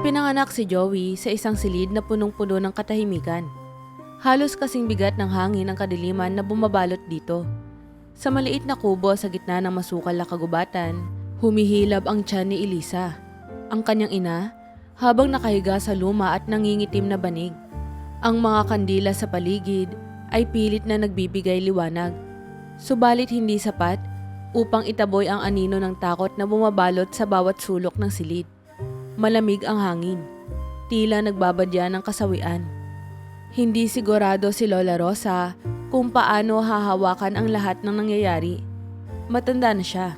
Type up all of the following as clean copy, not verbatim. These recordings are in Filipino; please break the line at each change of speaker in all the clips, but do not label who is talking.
Ipinanganak si Joey sa isang silid na punong-puno ng katahimikan. Halos kasing bigat ng hangin ang kadiliman na bumabalot dito. Sa maliit na kubo sa gitna ng masukal na kagubatan, humihilab ang tiyan ni Elisa, ang kanyang ina, habang nakahiga sa luma at nangingitim na banig. Ang mga kandila sa paligid ay pilit na nagbibigay liwanag, subalit hindi sapat upang itaboy ang anino ng takot na bumabalot sa bawat sulok ng silid. Malamig ang hangin, tila nagbabadya ng kasawian. Hindi sigurado si Lola Rosa kung paano hahawakan ang lahat ng nangyayari. Matanda na siya,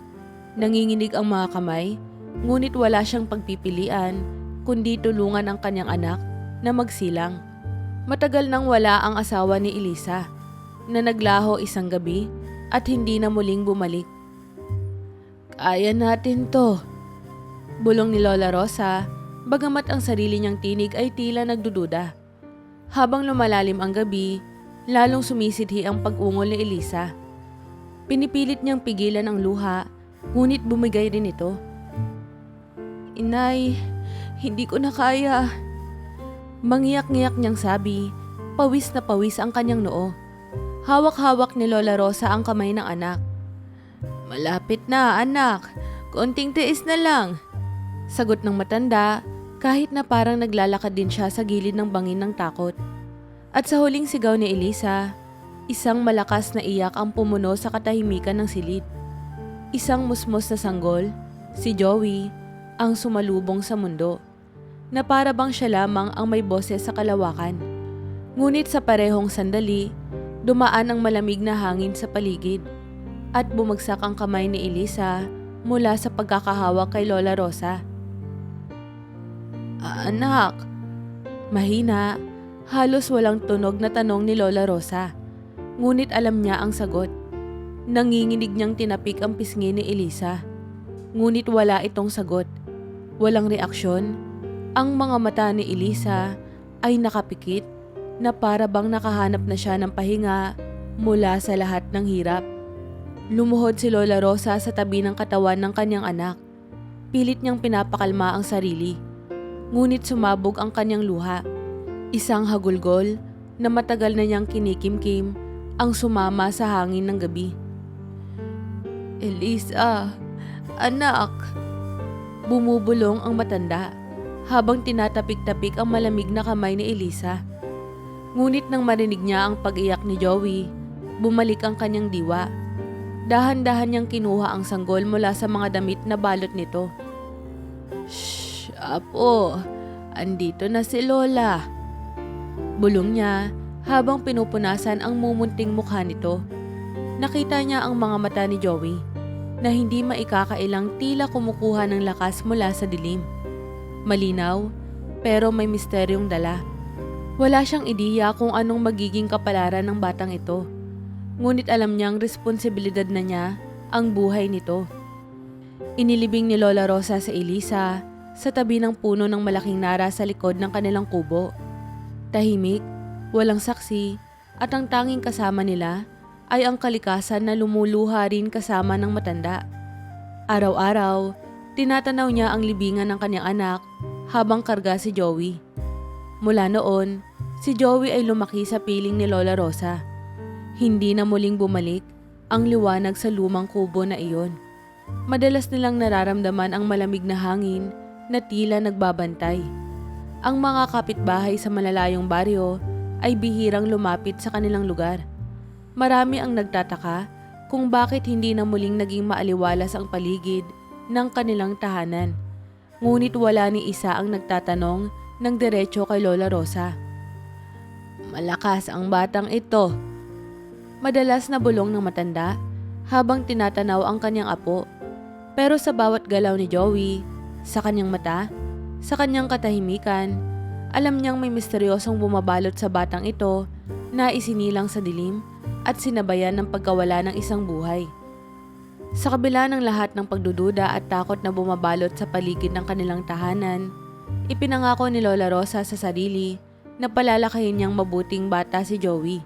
nanginginig ang mga kamay, ngunit wala siyang pagpipilian kundi tulungan ang kanyang anak na magsilang. Matagal nang wala ang asawa ni Elisa, na naglaho isang gabi at hindi na muling bumalik. "Kaya natin to," bulong ni Lola Rosa, bagamat ang sarili niyang tinig ay tila nagdududa. Habang lumalalim ang gabi, lalong sumisidhi ang pag-ungol ni Elisa. Pinipilit niyang pigilan ang luha, ngunit bumigay rin ito. "Inay, hindi ko na kaya." Mangiyak-ngiyak niyang sabi, pawis na pawis ang kanyang noo. Hawak-hawak ni Lola Rosa ang kamay ng anak. "Malapit na, anak. Konting tiis na lang." Sagot ng matanda, kahit na parang naglalakad din siya sa gilid ng bangin ng takot. At sa huling sigaw ni Elisa, isang malakas na iyak ang pumuno sa katahimikan ng silid. Isang musmos na sanggol, si Joey, ang sumalubong sa mundo, na para bang siya lamang ang may boses sa kalawakan. Ngunit sa parehong sandali, dumaan ang malamig na hangin sa paligid at bumagsak ang kamay ni Elisa mula sa pagkakahawak kay Lola Rosa. "Anak," mahina, halos walang tunog na tanong ni Lola Rosa. Ngunit alam niya ang sagot. Nanginginig niyang tinapik ang pisngi ni Elisa. Ngunit wala itong sagot. Walang reaksyon. Ang mga mata ni Elisa ay nakapikit na para bang nakahanap na siya ng pahinga mula sa lahat ng hirap. Lumuhod si Lola Rosa sa tabi ng katawan ng kanyang anak. Pilit niyang pinapakalma ang sarili. Ngunit sumabog ang kanyang luha. Isang hagulgol na matagal na niyang kinikimkim ang sumama sa hangin ng gabi. "Elisa, anak," bumubulong ang matanda habang tinatapik-tapik ang malamig na kamay ni Elisa. Ngunit nang marinig niya ang pag-iyak ni Joey, bumalik ang kanyang diwa. Dahan-dahan niyang kinuha ang sanggol mula sa mga damit na balot nito. "Shh, apo, andito na si Lola," bulong niya habang pinupunasan ang mumunting mukha nito. Nakita niya ang mga mata ni Joey na hindi maikakailang tila kumukuha ng lakas mula sa dilim. Malinaw, pero may misteryong dala. Wala siyang ideya kung anong magiging kapalaran ng batang ito. Ngunit alam niyang responsibilidad na niya ang buhay nito. Inilibing ni Lola Rosa sa Elisa sa tabi ng puno ng malaking nara sa likod ng kanilang kubo. Tahimik, walang saksi, at ang tanging kasama nila ay ang kalikasan na lumuluha rin kasama ng matanda. Araw-araw, tinatanaw niya ang libingan ng kanyang anak habang karga si Joey. Mula noon, si Joey ay lumaki sa piling ni Lola Rosa. Hindi na muling bumalik ang liwanag sa lumang kubo na iyon. Madalas nilang nararamdaman ang malamig na hangin na tila nagbabantay. Ang mga kapitbahay sa malalayong baryo ay bihirang lumapit sa kanilang lugar. Marami ang nagtataka kung bakit hindi na muling naging maaliwalas ang paligid ng kanilang tahanan. Ngunit wala ni isa ang nagtatanong ng diretso kay Lola Rosa. "Malakas ang batang ito," madalas na bulong ng matanda habang tinatanaw ang kanyang apo. Pero sa bawat galaw ni Joey, sa kanyang mata, sa kanyang katahimikan, alam niyang may misteryosong bumabalot sa batang ito na isinilang sa dilim at sinabayan ng pagkawala ng isang buhay. Sa kabila ng lahat ng pagdududa at takot na bumabalot sa paligid ng kanilang tahanan, ipinangako ni Lola Rosa sa sarili na palalakayin niyang mabuting bata si Joey.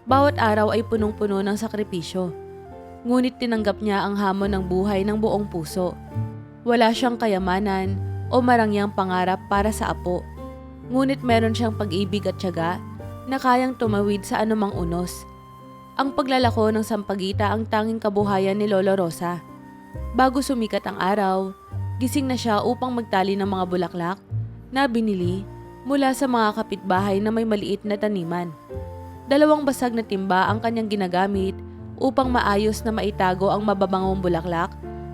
Bawat araw ay punong-puno ng sakripisyo, ngunit tinanggap niya ang hamon ng buhay ng buong puso. Wala siyang kayamanan, o marangyang pangarap para sa apo. Ngunit meron siyang pag-ibig at tiyaga na kayang tumawid sa anumang unos. Ang paglalako ng sampagita ang tanging kabuhayan ni Lola Rosa. Bago sumikat ang araw, gising na siya upang magtali ng mga bulaklak na binili mula sa mga kapitbahay na may maliit na taniman. 2 basag na timba ang kanyang ginagamit upang maayos na maitago ang mababangong bulaklak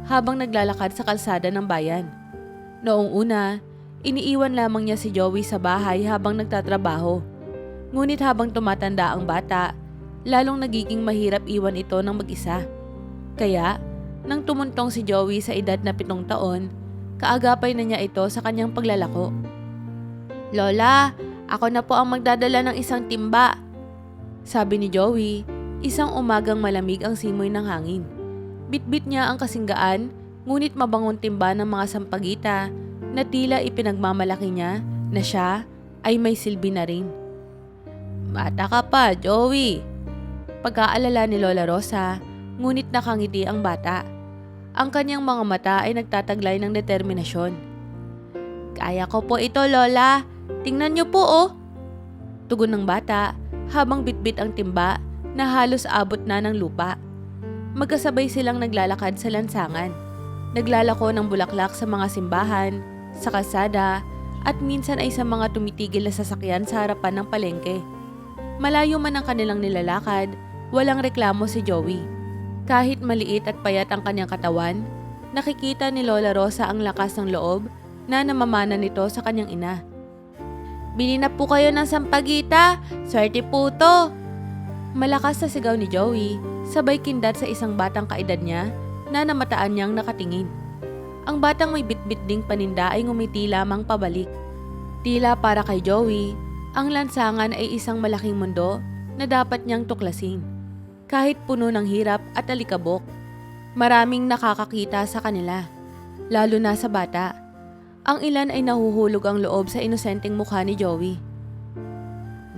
habang naglalakad sa kalsada ng bayan. Noong una, iniiwan lamang niya si Joey sa bahay habang nagtatrabaho. Ngunit habang tumatanda ang bata, lalong nagiging mahirap iwan ito ng mag-isa. Kaya, nang tumuntong si Joey sa edad na 7 taon, kaagapay na niya ito sa kanyang paglalako. "Lola, ako na po ang magdadala ng isang timba," sabi ni Joey, isang umagang malamig ang simoy ng hangin. Bitbit niya ang kasinggaan, ngunit mabangong timba ng mga sampagita na tila ipinagmamalaki niya na siya ay may silbi na rin. "Bata ka pa, Joey," pag-aalala ni Lola Rosa, ngunit nakangiti ang bata. Ang kanyang mga mata ay nagtataglay ng determinasyon. "Kaya ko po ito, Lola. Tingnan niyo po, oh." Tugon ng bata habang bitbit ang timba na halos abot na ng lupa. Magkasabay silang naglalakad sa lansangan. Naglalako ng bulaklak sa mga simbahan, sa kalsada, at minsan ay sa mga tumitigil na sasakyan sa harapan ng palengke. Malayo man ang kanilang nilalakad, walang reklamo si Joey. Kahit maliit at payat ang kanyang katawan, nakikita ni Lola Rosa ang lakas ng loob na namamana nito sa kanyang ina. "Bili na po kayo ng sampagita, swerte po to." Malakas na sigaw ni Joey, sabay kindat sa isang batang kaedad niya na namataan niyang nakatingin. Ang batang may bitbit ding paninda ay ngumiti lamang pabalik. Tila para kay Joey, ang lansangan ay isang malaking mundo na dapat niyang tuklasin. Kahit puno ng hirap at alikabok, maraming nakakakita sa kanila, lalo na sa bata. Ang ilan ay nahuhulog ang loob sa inosenteng mukha ni Joey.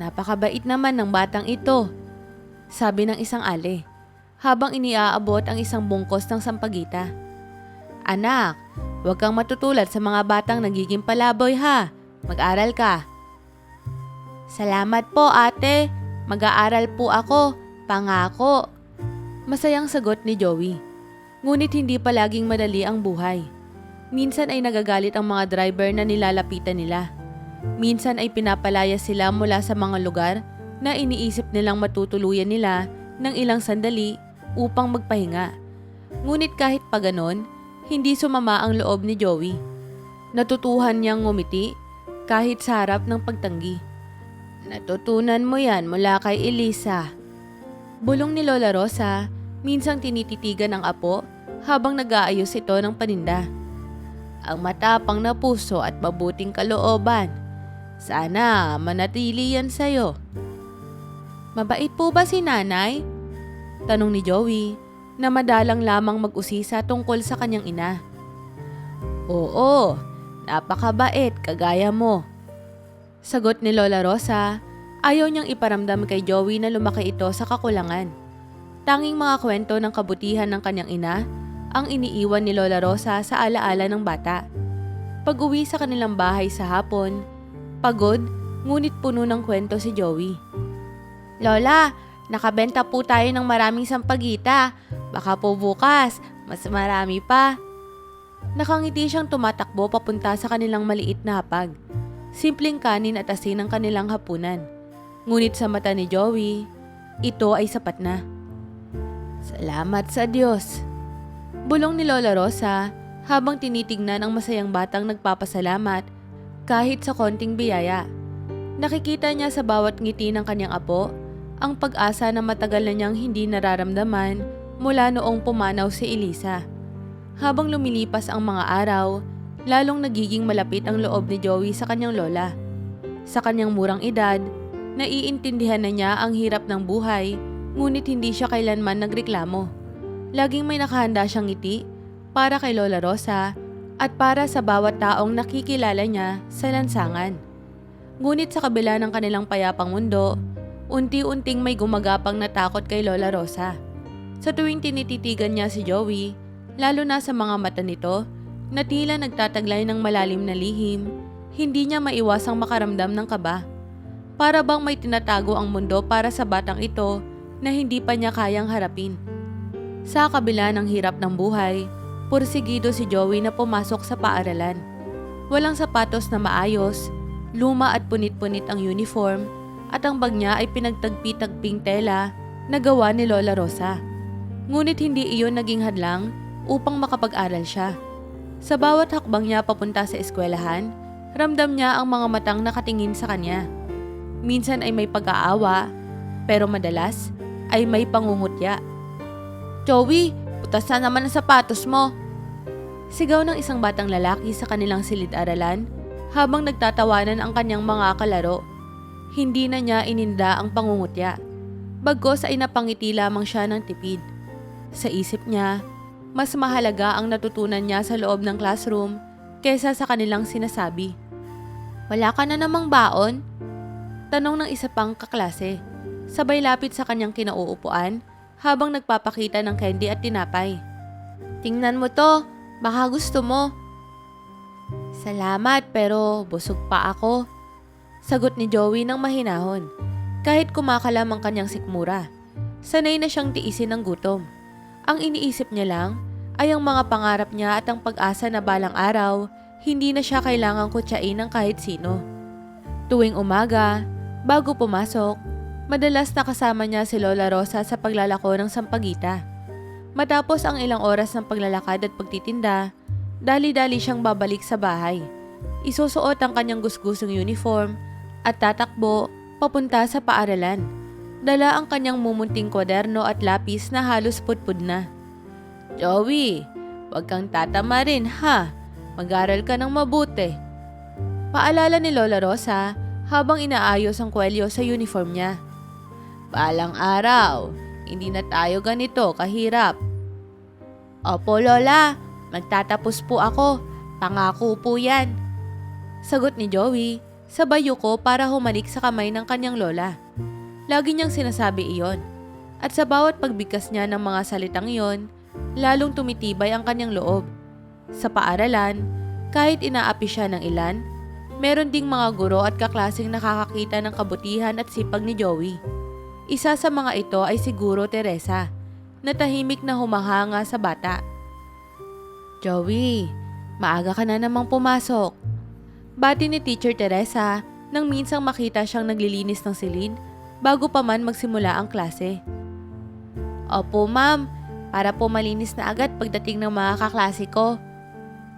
"Napakabait naman ng batang ito," sabi ng isang ale, habang iniaabot ang isang bungkos ng sampagita. "Anak, huwag kang matutulad sa mga batang nagiging palaboy ha. Mag-aral ka." "Salamat po ate, mag-aaral po ako, pangako." Masayang sagot ni Joey. Ngunit hindi palaging madali ang buhay. Minsan ay nagagalit ang mga driver na nilalapitan nila. Minsan ay pinapalaya sila mula sa mga lugar na iniisip nilang matutuluyan nila ng ilang sandali upang magpahinga. Ngunit kahit pa ganon, hindi sumama ang loob ni Joey. Natutuhan niyang ngumiti kahit sa harap ng pagtanggi. "Natutunan mo yan mula kay Elisa." Bulong ni Lola Rosa, minsang tinititigan ang apo habang nag-aayos ito ng paninda. "Ang matapang na puso at mabuting kalooban. Sana manatili yan sa'yo." "Mabait po ba si nanay?" tanong ni Joey, na madalang lamang mag-usisa tungkol sa kanyang ina. "Oo, napakabait kagaya mo," sagot ni Lola Rosa. Ayaw niyang iparamdam kay Joey na lumaki ito sa kakulangan. Tanging mga kwento ng kabutihan ng kanyang ina ang iniiwan ni Lola Rosa sa alaala ng bata. Pag-uwi sa kanilang bahay sa hapon, pagod ngunit puno ng kwento si Joey. "Lola, nakabenta po tayo ng maraming sampagita. Baka po bukas, mas marami pa." Nakangiti siyang tumatakbo papunta sa kanilang maliit na hapag. Simpleng kanin at asin ang kanilang hapunan. Ngunit sa mata ni Joey, ito ay sapat na. "Salamat sa Diyos," bulong ni Lola Rosa habang tinitignan ang masayang batang nagpapasalamat kahit sa konting biyaya. Nakikita niya sa bawat ngiti ng kanyang apo ang pag-asa na matagal na niyang hindi nararamdaman mula noong pumanaw si Elisa. Habang lumilipas ang mga araw, lalong nagiging malapit ang loob ni Joey sa kanyang lola. Sa kanyang murang edad, naiintindihan na niya ang hirap ng buhay, ngunit hindi siya kailanman nagreklamo. Laging may nakahanda siyang ngiti para kay Lola Rosa at para sa bawat taong nakikilala niya sa lansangan. Ngunit sa kabila ng kanilang payapang mundo, unti-unting may gumagapang na takot kay Lola Rosa. Sa tuwing tinititigan niya si Joey, lalo na sa mga mata nito, na tila nagtataglay ng malalim na lihim, hindi niya maiwasang makaramdam ng kaba. Para bang may tinatago ang mundo para sa batang ito na hindi pa niya kayang harapin. Sa kabila ng hirap ng buhay, pursigido si Joey na pumasok sa paaralan. Walang sapatos na maayos, luma at punit-punit ang uniform, at ang bag niya ay pinagtagpi-tagping tela na gawa ni Lola Rosa. Ngunit hindi iyon naging hadlang upang makapag-aral siya. Sa bawat hakbang niya papunta sa eskwelahan, ramdam niya ang mga matang nakatingin sa kanya. Minsan ay may pag-aawa, pero madalas ay may pangungutya. "Joey, butas na naman ang sapatos mo!" Sigaw ng isang batang lalaki sa kanilang silid-aralan habang nagtatawanan ang kanyang mga kalaro. Hindi na niya ininda ang pangungutya. Bagkus ay napangiti lamang siya ng tipid. Sa isip niya, mas mahalaga ang natutunan niya sa loob ng classroom kaysa sa kanilang sinasabi. "Wala ka na namang baon?" Tanong ng isa pang kaklase. Sabay lapit sa kanyang kinauupuan habang nagpapakita ng candy at tinapay. "Tingnan mo to, baka gusto mo." "Salamat, pero busog pa ako," sagot ni Joey ng mahinahon. Kahit kumakalam ang kanyang sikmura, sanay na siyang tiisin ng gutom. Ang iniisip niya lang ay ang mga pangarap niya at ang pag-asa na balang araw, hindi na siya kailangang kutsain ng kahit sino. Tuwing umaga, bago pumasok, madalas nakasama niya si Lola Rosa sa paglalako ng sampagita. Matapos ang ilang oras ng paglalakad at pagtitinda, dali-dali siyang babalik sa bahay. Isusuot ang kanyang gusgusong uniform at tatakbo papunta sa paaralan. Dala ang kanyang mumunting kwaderno at lapis na halos pudpud na. "Joey, wag kang tatamarin ha. Mag-aral ka ng mabuti." Paalala ni Lola Rosa habang inaayos ang kwelyo sa uniform niya. "Balang araw, hindi na tayo ganito kahirap." "Opo Lola, magtatapos po ako. Pangako po yan," sagot ni Joey, sabay yuko para humalik sa kamay ng kanyang lola. Lagi niyang sinasabi iyon, at sa bawat pagbigkas niya ng mga salitang iyon, lalong tumitibay ang kanyang loob. Sa paaralan, kahit inaapi siya ng ilan, meron ding mga guro at kaklaseng nakakakita ng kabutihan at sipag ni Joey. Isa sa mga ito ay si Guro Teresa, na tahimik na humahanga sa bata. "Joey, maaga ka na namang pumasok." Bati ni Teacher Teresa nang minsang makita siyang naglilinis ng silid bago pa man magsimula ang klase. "Opo ma'am, para po malinis na agad pagdating ng mga kaklase ko,"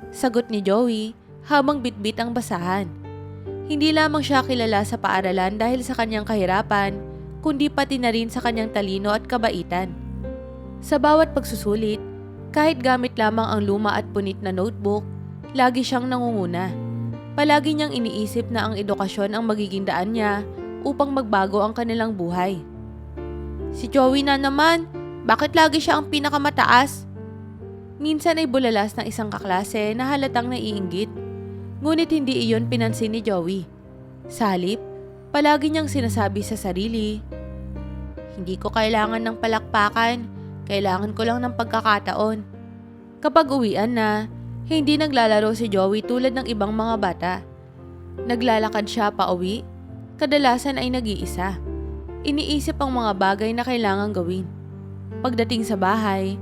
sagot ni Joey habang bitbit ang basahan. Hindi lamang siya kilala sa paaralan dahil sa kanyang kahirapan, kundi pati na rin sa kanyang talino at kabaitan. Sa bawat pagsusulit, kahit gamit lamang ang luma at punit na notebook, lagi siyang nangunguna. Palagi niyang iniisip na ang edukasyon ang magiging daan niya upang magbago ang kanilang buhay. "Si Joey na naman, bakit lagi siya ang pinakamataas?" Minsan ay bulalas ng isang kaklase na halatang naiinggit. Ngunit hindi iyon pinansin ni Joey. Sa halip, palagi niyang sinasabi sa sarili, "Hindi ko kailangan ng palakpakan, kailangan ko lang ng pagkakataon." Kapag uwian na, hindi naglalaro si Joey tulad ng ibang mga bata. Naglalakad siya pauwi, kadalasan ay nag-iisa. Iniisip ang mga bagay na kailangang gawin. Pagdating sa bahay,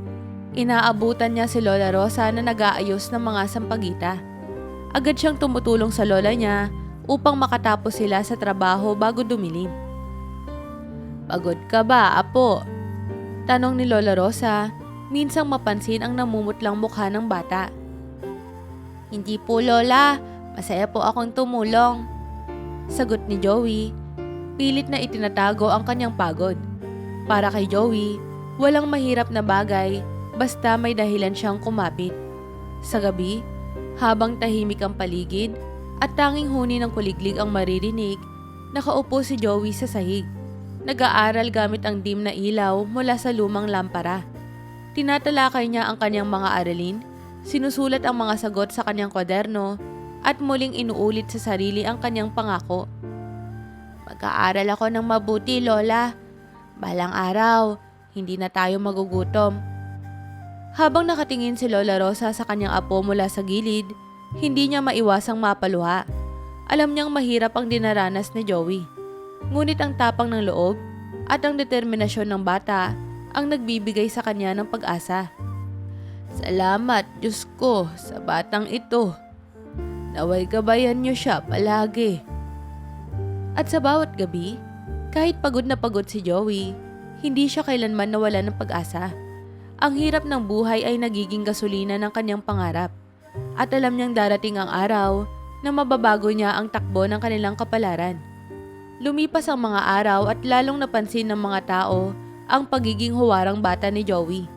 inaabutan niya si Lola Rosa na nag-aayos ng mga sampagita. Agad siyang tumutulong sa lola niya upang makatapos sila sa trabaho bago dumilim. "Pagod ka ba, apo?" tanong ni Lola Rosa, minsang mapansin ang namumutlang mukha ng bata. "Hindi po Lola, masaya po akong tumulong," sagot ni Joey. Pilit na itinatago ang kanyang pagod. Para kay Joey, walang mahirap na bagay basta may dahilan siyang kumapit. Sa gabi, habang tahimik ang paligid at tanging huni ng kuliglig ang maririnig, nakaupo si Joey sa sahig. Nag-aaral gamit ang dim na ilaw mula sa lumang lampara. Tinatalakay niya ang kanyang mga aralin, sinusulat ang mga sagot sa kanyang kwaderno, at muling inuulit sa sarili ang kanyang pangako. "Mag-aaral ako ng mabuti, Lola. Balang araw, hindi na tayo magugutom." Habang nakatingin si Lola Rosa sa kanyang apo mula sa gilid, hindi niya maiwasang mapaluha. Alam niyang mahirap ang dinaranas ni Joey. Ngunit ang tapang ng loob at ang determinasyon ng bata ang nagbibigay sa kanya ng pag-asa. Salamat, Diyos ko, sa batang ito. Naway gabayan niyo siya palagi. At sa bawat gabi, kahit pagod na pagod si Joey, hindi siya kailanman nawala ng pag-asa. Ang hirap ng buhay ay nagiging gasolina ng kanyang pangarap. At alam niyang darating ang araw na mababago niya ang takbo ng kanilang kapalaran. Lumipas ang mga araw at lalong napansin ng mga tao ang pagiging huwarang bata ni Joey.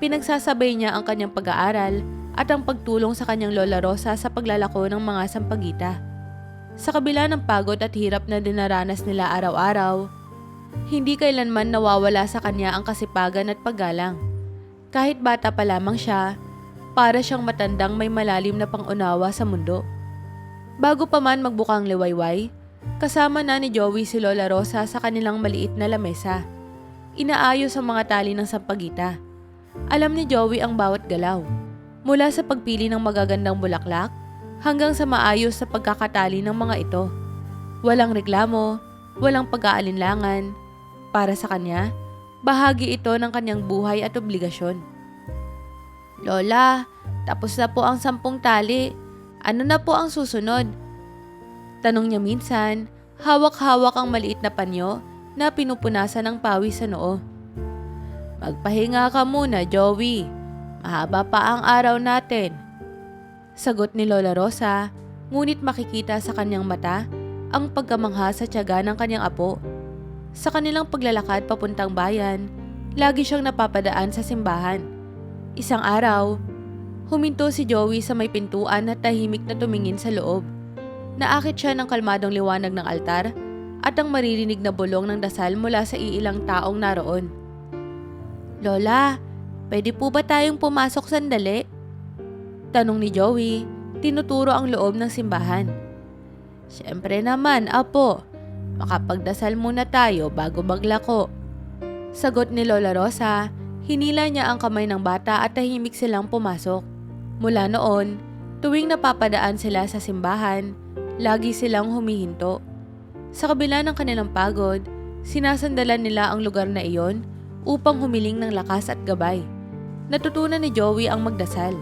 Pinagsasabay niya ang kanyang pag-aaral at ang pagtulong sa kanyang Lola Rosa sa paglalako ng mga sampagita. Sa kabila ng pagod at hirap na dinaranas nila araw-araw, hindi kailanman nawawala sa kanya ang kasipagan at paggalang. Kahit bata pa lamang siya, para siyang matandang may malalim na pangunawa sa mundo. Bago pa man magbukang liwayway, kasama na ni Joey si Lola Rosa sa kanilang maliit na lamesa. Inaayos ang mga tali ng sampagita. Alam ni Joey ang bawat galaw, mula sa pagpili ng magagandang bulaklak hanggang sa maayos sa pagkakatali ng mga ito. Walang reklamo, walang pag-aalinlangan. Para sa kanya, bahagi ito ng kanyang buhay at obligasyon. Lola, tapos na po ang 10 tali. Ano na po ang susunod? Tanong niya minsan, hawak-hawak ang maliit na panyo na pinupunasan ng pawis sa noo. Magpahinga ka muna, Joey. Mahaba pa ang araw natin. Sagot ni Lola Rosa, ngunit makikita sa kanyang mata ang pagkamangha sa tiyaga ng kanyang apo. Sa kanilang paglalakad papuntang bayan, lagi siyang napapadaan sa simbahan. Isang araw, huminto si Joey sa may pintuan at tahimik na tumingin sa loob. Naakit siya ng kalmadong liwanag ng altar at ang maririnig na bulong ng dasal mula sa iilang taong naroon. Lola, pwede po ba tayong pumasok sandali? Tanong ni Joey, tinuturo ang loob ng simbahan. Siyempre naman, apo. Makapagdasal muna tayo bago maglako. Sagot ni Lola Rosa, hinila niya ang kamay ng bata at tahimik silang pumasok. Mula noon, tuwing napapadaan sila sa simbahan, lagi silang humihinto. Sa kabila ng kanilang pagod, sinasandalan nila ang lugar na iyon upang humiling ng lakas at gabay. Natutunan ni Joey ang magdasal,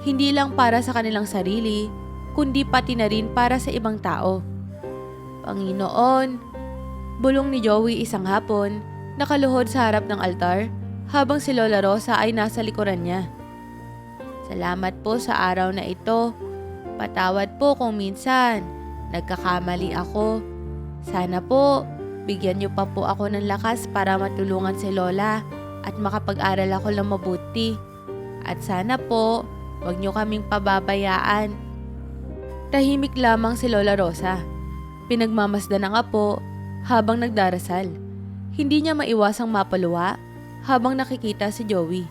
hindi lang para sa kanilang sarili, kundi pati na rin para sa ibang tao. Panginoon, bulong ni Joey isang hapon, nakaluhod sa harap ng altar habang si Lola Rosa ay nasa likuran niya. Salamat po sa araw na ito. Patawad po kung minsan nagkakamali ako. Sana po, bigyan niyo pa po ako ng lakas para matulungan si Lola at makapag-aral ako ng mabuti. At sana po, huwag niyo kaming pababayaan. Tahimik lamang si Lola Rosa. Pinagmamasdan ng apo habang nagdarasal. Hindi niya maiwasang mapaluwa habang nakikita si Joey.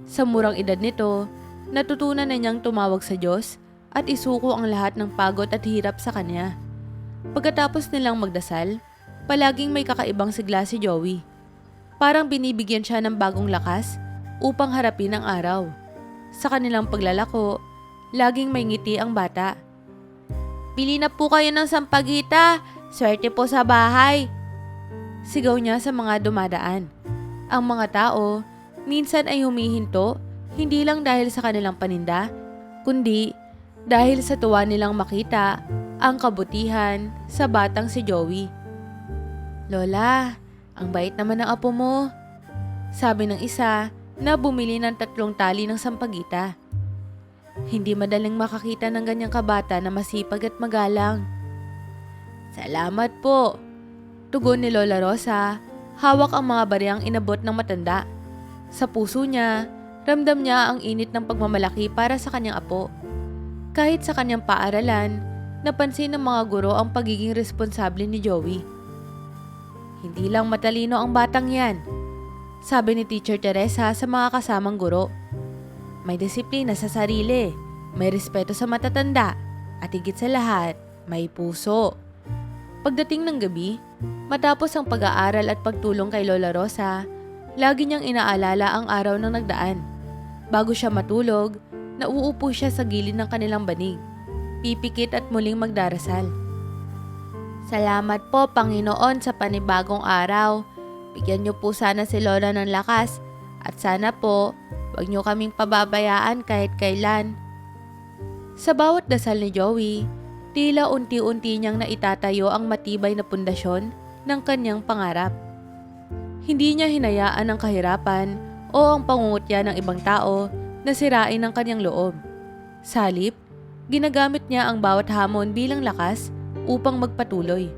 Sa murang edad nito, natutunan na niyang tumawag sa Diyos at isuko ang lahat ng pagod at hirap sa kanya. Pagkatapos nilang magdasal, palaging may kakaibang sigla si Joey. Parang binibigyan siya ng bagong lakas upang harapin ang araw. Sa kanilang paglalako, laging may ngiti ang bata. Bili na po kayo ng sampagita, swerte po sa bahay. Sigaw niya sa mga dumadaan. Ang mga tao, minsan ay humihinto, hindi lang dahil sa kanilang paninda, kundi dahil sa tuwa nilang makita ang kabutihan sa batang si Joey. Lola, ang bait naman ng apo mo. Sabi ng isa na bumili ng 3 tali ng sampagita. Hindi madaling makakita ng ganyang kabata na masipag at magalang. Salamat po. Tugon ni Lola Rosa, hawak ang mga bariyang inabot ng matanda. Sa puso niya, ramdam niya ang init ng pagmamalaki para sa kanyang apo. Kahit sa kanyang paaralan, napansin ng mga guro ang pagiging responsable ni Joey. Hindi lang matalino ang batang yan, sabi ni Teacher Teresa sa mga kasamang guro. May disiplina sa sarili, may respeto sa matatanda, at higit sa lahat, may puso. Pagdating ng gabi, matapos ang pag-aaral at pagtulong kay Lola Rosa, lagi niyang inaalala ang araw ng nagdaan. Bago siya matulog, nauupo siya sa gilid ng kanilang banig. Pipikit at muling magdarasal. Salamat po, Panginoon, sa panibagong araw. Bigyan niyo po sana si Lola ng lakas at sana po, huwag niyo kaming pababayaan kahit kailan. Sa bawat dasal ni Joey, tila unti-unti niyang naitatayo ang matibay na pundasyon ng kanyang pangarap. Hindi niya hinayaan ang kahirapan o ang pangungutya ng ibang tao na sirain ang kanyang loob. Sa halip, ginagamit niya ang bawat hamon bilang lakas upang magpatuloy.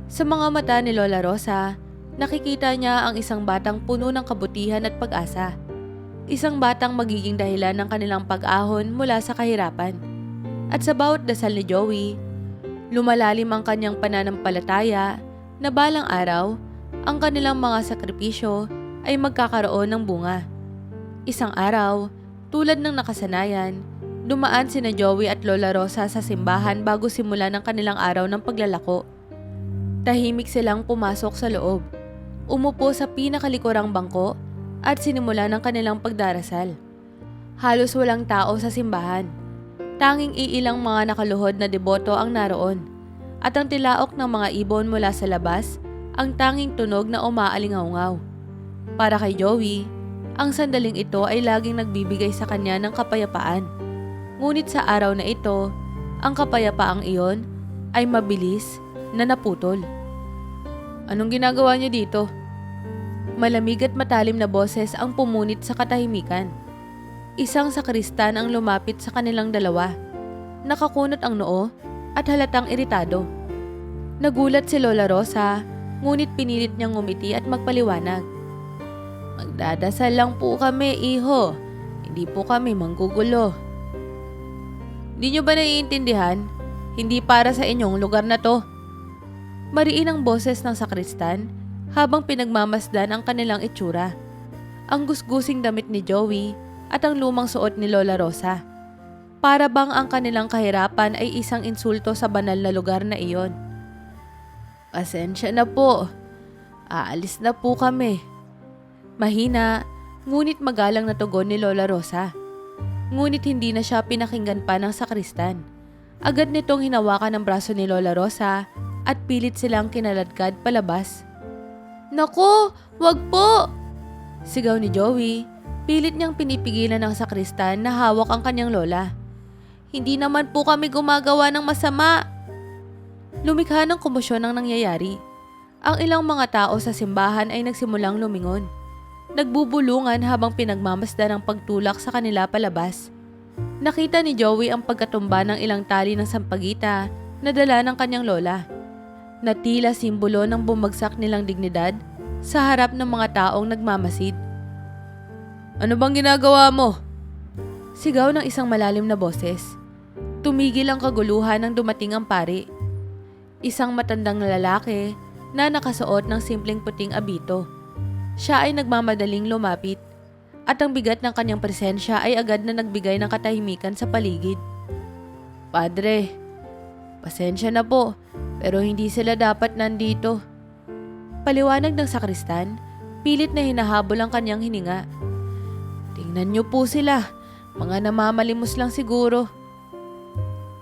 Sa mga mata ni Lola Rosa, nakikita niya ang isang batang puno ng kabutihan at pag-asa. Isang batang magiging dahilan ng kanilang pag-ahon mula sa kahirapan. At sa bawat dasal ni Joey, lumalalim ang kanyang pananampalataya na balang araw, ang kanilang mga sakripisyo ay magkakaroon ng bunga. Isang araw, tulad ng nakasanayan, dumaan sina Joey at Lola Rosa sa simbahan bago simula ng kanilang araw ng paglalako. Tahimik silang pumasok sa loob, umupo sa pinakalikurang bangko at sinimula ng kanilang pagdarasal. Halos walang tao sa simbahan. Tanging iilang mga nakaluhod na deboto ang naroon at ang tilaok ng mga ibon mula sa labas ang tanging tunog na umaalingaw-ngaw. Para kay Joey, ang sandaling ito ay laging nagbibigay sa kanya ng kapayapaan. Ngunit sa araw na ito, ang kapayapaang iyon ay mabilis na naputol. Anong ginagawa niyo dito? Malamig at matalim na boses ang pumunit sa katahimikan. Isang sakristan ang lumapit sa kanilang dalawa. Nakakunot ang noo at halatang iritado. Nagulat si Lola Rosa, ngunit pinilit niyang ngumiti at magpaliwanag. Magdadasal lang po kami, iho. Hindi po kami manggugulo. Di niyo ba naiintindihan? Hindi para sa inyong lugar na to. Mariin ang boses ng sakristan habang pinagmamasdan ang kanilang itsura. Ang gusgusing damit ni Joey at ang lumang suot ni Lola Rosa. Para bang ang kanilang kahirapan ay isang insulto sa banal na lugar na iyon. Pasensya na po. Aalis na po kami. Mahina, ngunit magalang na tugon ni Lola Rosa. Ngunit hindi na siya pinakinggan pa ng sakristan. Agad nitong hinawakan ang braso ni Lola Rosa at pilit silang kinaladkad palabas. Naku, wag po! Sigaw ni Joey. Pilit niyang pinipigilan ng sakristan na hawak ang kanyang lola. Hindi naman po kami gumagawa ng masama. Lumikha ng komosyon ang nangyayari. Ang ilang mga tao sa simbahan ay nagsimulang lumingon. Nagbubulungan habang pinagmamasdan ang pagtulak sa kanila palabas. Nakita ni Joey ang pagkatumba ng ilang tali ng sampagita na dala ng kanyang lola. Na tila simbolo ng bumagsak nilang dignidad sa harap ng mga taong nagmamasid. Ano bang ginagawa mo? Sigaw ng isang malalim na boses. Tumigil ang kaguluhan nang dumating ang pari. Isang matandang lalaki na nakasuot ng simpleng puting abito. Siya ay nagmamadaling lumapit at ang bigat ng kanyang presensya ay agad na nagbigay ng katahimikan sa paligid. Padre, pasensya na po pero hindi sila dapat nandito. Paliwanag ng sakristan, pilit na hinahabol ang kanyang hininga. Tingnan niyo po sila, mga namamalimos lang siguro.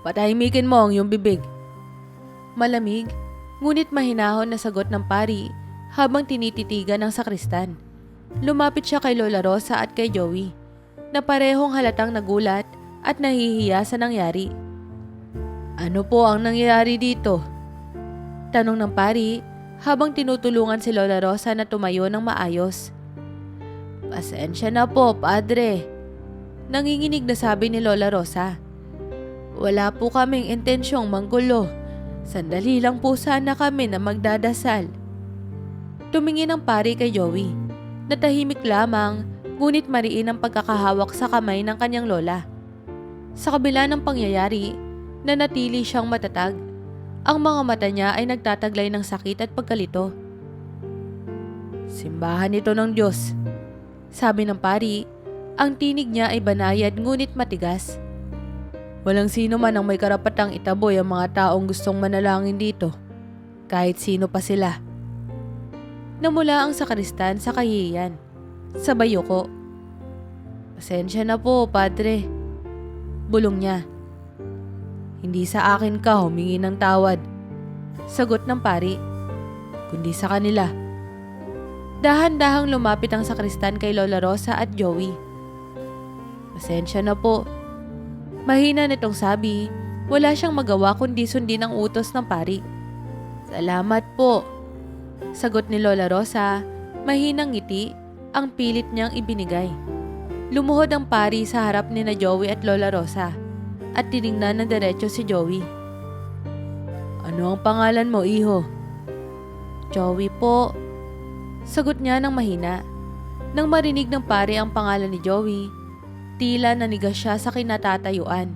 Patahimikin mo ang iyong bibig. Malamig, ngunit mahinahon na sagot ng pari habang tinititigan ng sakristan. Lumapit siya kay Lola Rosa at kay Joey, na parehong halatang nagulat at nahihiya sa nangyari. Ano po ang nangyayari dito? Tanong ng pari habang tinutulungan si Lola Rosa na tumayo ng maayos. Pasensya na po, padre. Nanginginig na sabi ni Lola Rosa. Wala po kaming intensyong manggulo. Sandali lang po sana kami na magdadasal. Tumingin ang pari kay Joey. Natahimik lamang, ngunit mariin ang pagkakahawak sa kamay ng kanyang lola. Sa kabila ng pangyayari, nanatili siyang matatag. Ang mga mata niya ay nagtataglay ng sakit at pagkalito. Simbahan ito ng Diyos. Sabi ng pari, ang tinig niya ay banayad ngunit matigas. Walang sino man ang may karapatang itaboy ang mga taong gustong manalangin dito, kahit sino pa sila. Namula ang sakristan sa kahihiyan. Sabay yuko. Pasensya na po, Padre. Bulong niya. Hindi sa akin ka humingi ng tawad. Sagot ng pari. Kundi sa kanila. Dahan-dahang lumapit ang sakristan kay Lola Rosa at Joey. Pasensya na po. Mahina nitong sabi, wala siyang magawa kundi sundin ang utos ng pari. Salamat po. Sagot ni Lola Rosa, mahinang ngiti, ang pilit niyang ibinigay. Lumuhod ang pari sa harap ni na Joey at Lola Rosa at tiningnan ng diretso si Joey. Ano ang pangalan mo, iho? Joey po. Sagot niya ng mahina. Nang marinig ng pari ang pangalan ni Joey, tila nanigas siya sa kinatatayuan.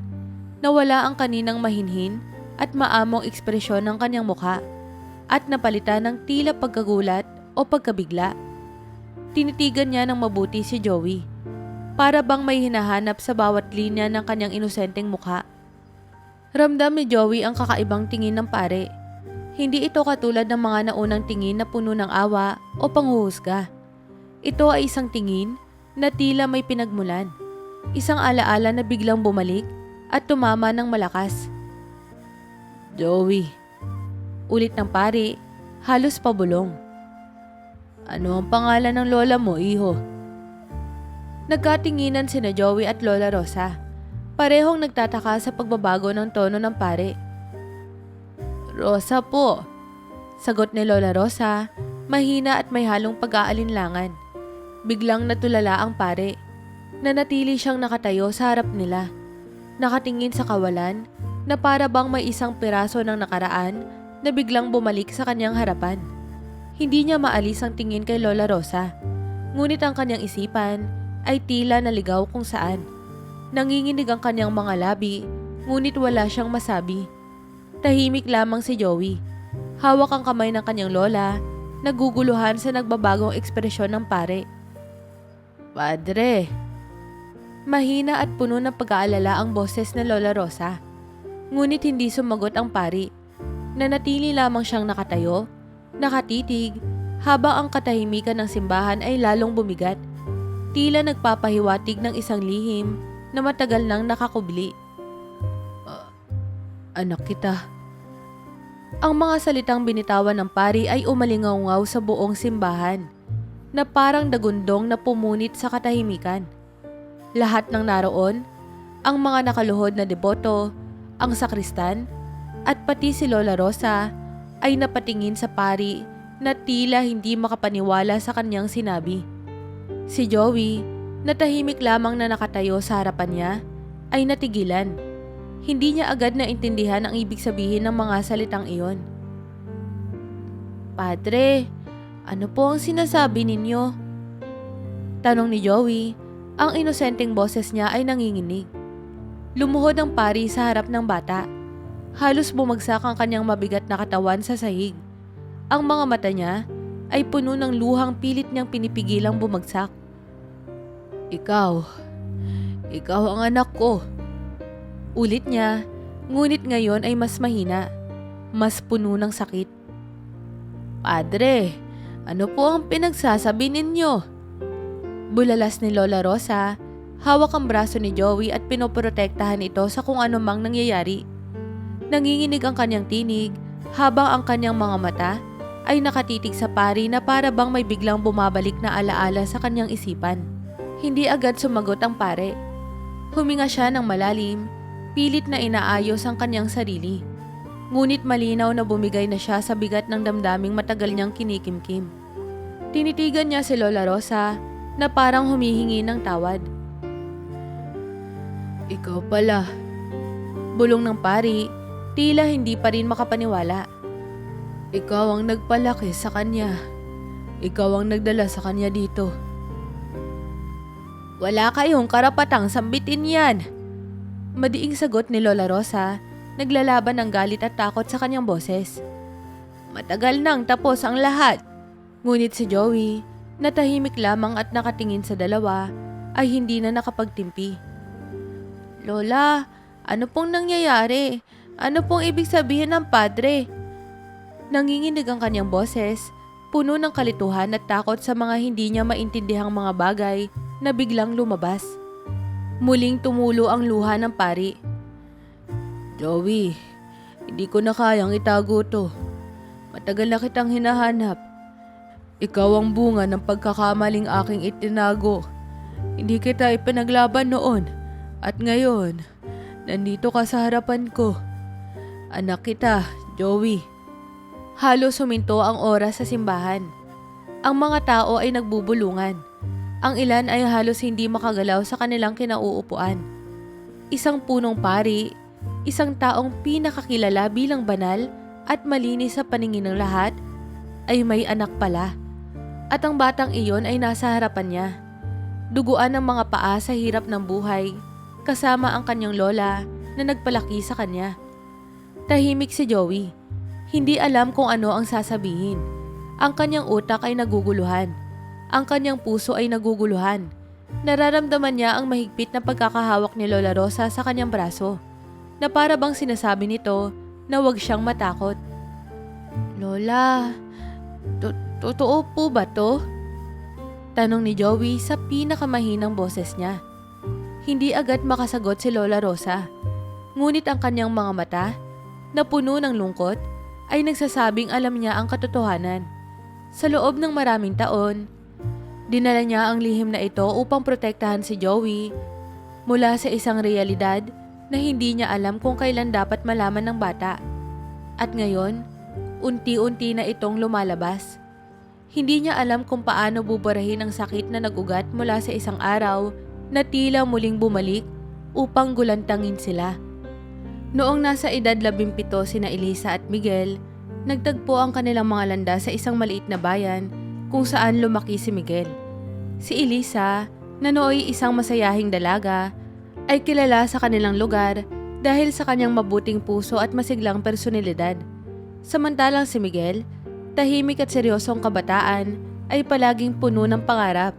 Nawala ang kaninang mahinhin at maamong ekspresyon ng kanyang mukha at napalitan ng tila pagkagulat o pagkabigla. Tinitigan niya ng mabuti si Joey, para bang may hinahanap sa bawat linya ng kanyang inosenteng mukha. Ramdam ni Joey ang kakaibang tingin ng pare. Hindi ito katulad ng mga naunang tingin na puno ng awa o panghuhusga. Ito ay isang tingin na tila may pinagmulan. Isang alaala na biglang bumalik at tumama ng malakas. Joey. Ulit ng pari, halos pabulong. Ano ang pangalan ng lola mo, iho? Nagkatinginan sina Joey at Lola Rosa. Parehong nagtataka sa pagbabago ng tono ng pare. Rosa po. Sagot ni Lola Rosa, mahina at may halong pag-aalinlangan. Biglang natulala ang pare. Nanatili siyang nakatayo sa harap nila. Nakatingin sa kawalan na para bang may isang piraso ng nakaraan na biglang bumalik sa kanyang harapan. Hindi niya maalis ang tingin kay Lola Rosa. Ngunit ang kanyang isipan ay tila naligaw kung saan. Nanginginig ang kanyang mga labi, ngunit wala siyang masabi. Tahimik lamang si Joey. Hawak ang kamay ng kanyang lola, naguguluhan sa nagbabagong ekspresyon ng pare. Padre. Mahina at puno ng pag-aalala ang boses ni Lola Rosa. Ngunit hindi sumagot ang pari. Nanatili lamang siyang nakatayo, nakatitig, habang ang katahimikan ng simbahan ay lalong bumigat. Tila nagpapahiwatig ng isang lihim na matagal nang nakakubli. Anak kita. Ang mga salitang binitawan ng pari ay umalingaw-ngaw sa buong simbahan, na parang dagundong na pumunit sa katahimikan. Lahat ng naroon, ang mga nakaluhod na deboto, ang sakristan, at pati si Lola Rosa ay napatingin sa pari na tila hindi makapaniwala sa kanyang sinabi. Si Joey, na tahimik lamang na nakatayo sa harapan niya, ay natigilan. Hindi niya agad naintindihan ang ibig sabihin ng mga salitang iyon. Padre, ano po ang sinasabi ninyo? Tanong ni Joey, ang inosenteng boses niya ay nanginginig. Lumuhod ang pari sa harap ng bata. Halos bumagsak ang kanyang mabigat na katawan sa sahig. Ang mga mata niya ay puno ng luhang pilit niyang pinipigilang bumagsak. Ikaw ang anak ko. Ulit niya, ngunit ngayon ay mas mahina, mas puno ng sakit. Padre, ano po ang pinagsasabi ninyo? Bulalas ni Lola Rosa, hawak ang braso ni Joey at pinoprotektahan ito sa kung anumang nangyayari. Nanginginig ang kanyang tinig habang ang kanyang mga mata ay nakatitig sa pari na para bang may biglang bumabalik na alaala sa kanyang isipan. Hindi agad sumagot ang pare. Huminga siya ng malalim, pilit na inaayos ang kanyang sarili. Ngunit malinaw na bumigay na siya sa bigat ng damdaming matagal niyang kinikimkim. Tinitigan niya si Lola Rosa na parang humihingi ng tawad. Ikaw pala. Bulong ng pari, tila hindi pa rin makapaniwala. Ikaw ang nagpalaki sa kanya. Ikaw ang nagdala sa kanya dito. Wala kayong karapatang sambitin yan. Madiing sagot ni Lola Rosa, naglalaban ng galit at takot sa kanyang boses. Matagal nang tapos ang lahat. Ngunit si Joey, na tahimik lamang at nakatingin sa dalawa, ay hindi na nakapagtimpi. Lola, ano pong nangyayari? Ano pong ibig sabihin ng padre? Nanginginig ang kanyang boses, puno ng kalituhan at takot sa mga hindi niya maintindihang mga bagay na biglang lumabas. Muling tumulo ang luha ng pari. Joey, hindi ko na kayang itago to. Matagal na kitang hinahanap. Ikaw ang bunga ng pagkakamaling aking itinago. Hindi kita ipinaglaban noon. At ngayon, nandito ka sa harapan ko. Anak kita, Joey. Halos huminto ang oras sa simbahan. Ang mga tao ay nagbubulungan. Ang ilan ay halos hindi makagalaw sa kanilang kinauupuan. Isang punong pari, isang taong pinakakilala bilang banal at malinis sa paningin ng lahat, ay may anak pala. At ang batang iyon ay nasa harapan niya. Duguan ng mga paa sa hirap ng buhay, kasama ang kanyang lola na nagpalaki sa kanya. Tahimik si Joey. Hindi alam kung ano ang sasabihin. Ang kanyang utak ay naguguluhan. Ang kanyang puso ay naguguluhan. Nararamdaman niya ang mahigpit na pagkakahawak ni Lola Rosa sa kanyang braso, na para bang sinasabi nito na huwag siyang matakot. Lola, totoo po ba to? Tanong ni Joey sa pinakamahinang boses niya. Hindi agad makasagot si Lola Rosa. Ngunit ang kanyang mga mata, na puno ng lungkot, ay nagsasabing alam niya ang katotohanan. Sa loob ng maraming taon, dinala niya ang lihim na ito upang protektahan si Joey mula sa isang realidad na hindi niya alam kung kailan dapat malaman ng bata. At ngayon, unti-unti na itong lumalabas. Hindi niya alam kung paano buburahin ang sakit na nag-ugat mula sa isang araw na tila muling bumalik upang gulantangin sila. Noong nasa edad 17 sina Elisa at Miguel, nagtagpo ang kanilang mga landas sa isang maliit na bayan kung saan lumaki si Miguel. Si Elisa, na nooy isang masayahing dalaga, ay kilala sa kanilang lugar dahil sa kanyang mabuting puso at masiglang personalidad. Samantalang si Miguel, tahimik at seryosong kabataan, ay palaging puno ng pangarap.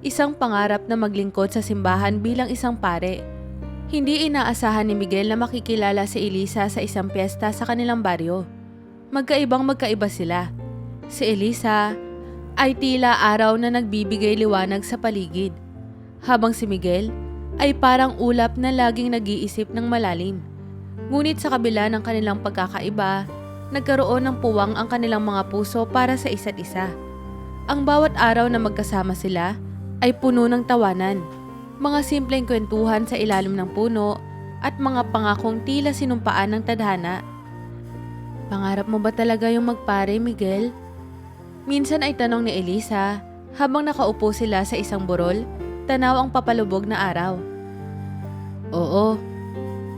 Isang pangarap na maglingkod sa simbahan bilang isang pare. Hindi inaasahan ni Miguel na makikilala si Elisa sa isang piyesta sa kanilang baryo. Magkaiba sila. Si Elisa ay tila araw na nagbibigay liwanag sa paligid, habang si Miguel ay parang ulap na laging nag-iisip ng malalim. Ngunit sa kabila ng kanilang pagkakaiba, nagkaroon ng puwang ang kanilang mga puso para sa isa't isa. Ang bawat araw na magkasama sila ay puno ng tawanan, mga simpleng kwentuhan sa ilalim ng puno at mga pangakong tila sinumpaan ng tadhana. Pangarap mo ba talaga yung magpare, Miguel? Minsan ay tanong ni Elisa habang nakaupo sila sa isang burol, tanaw ang papalubog na araw. Oo,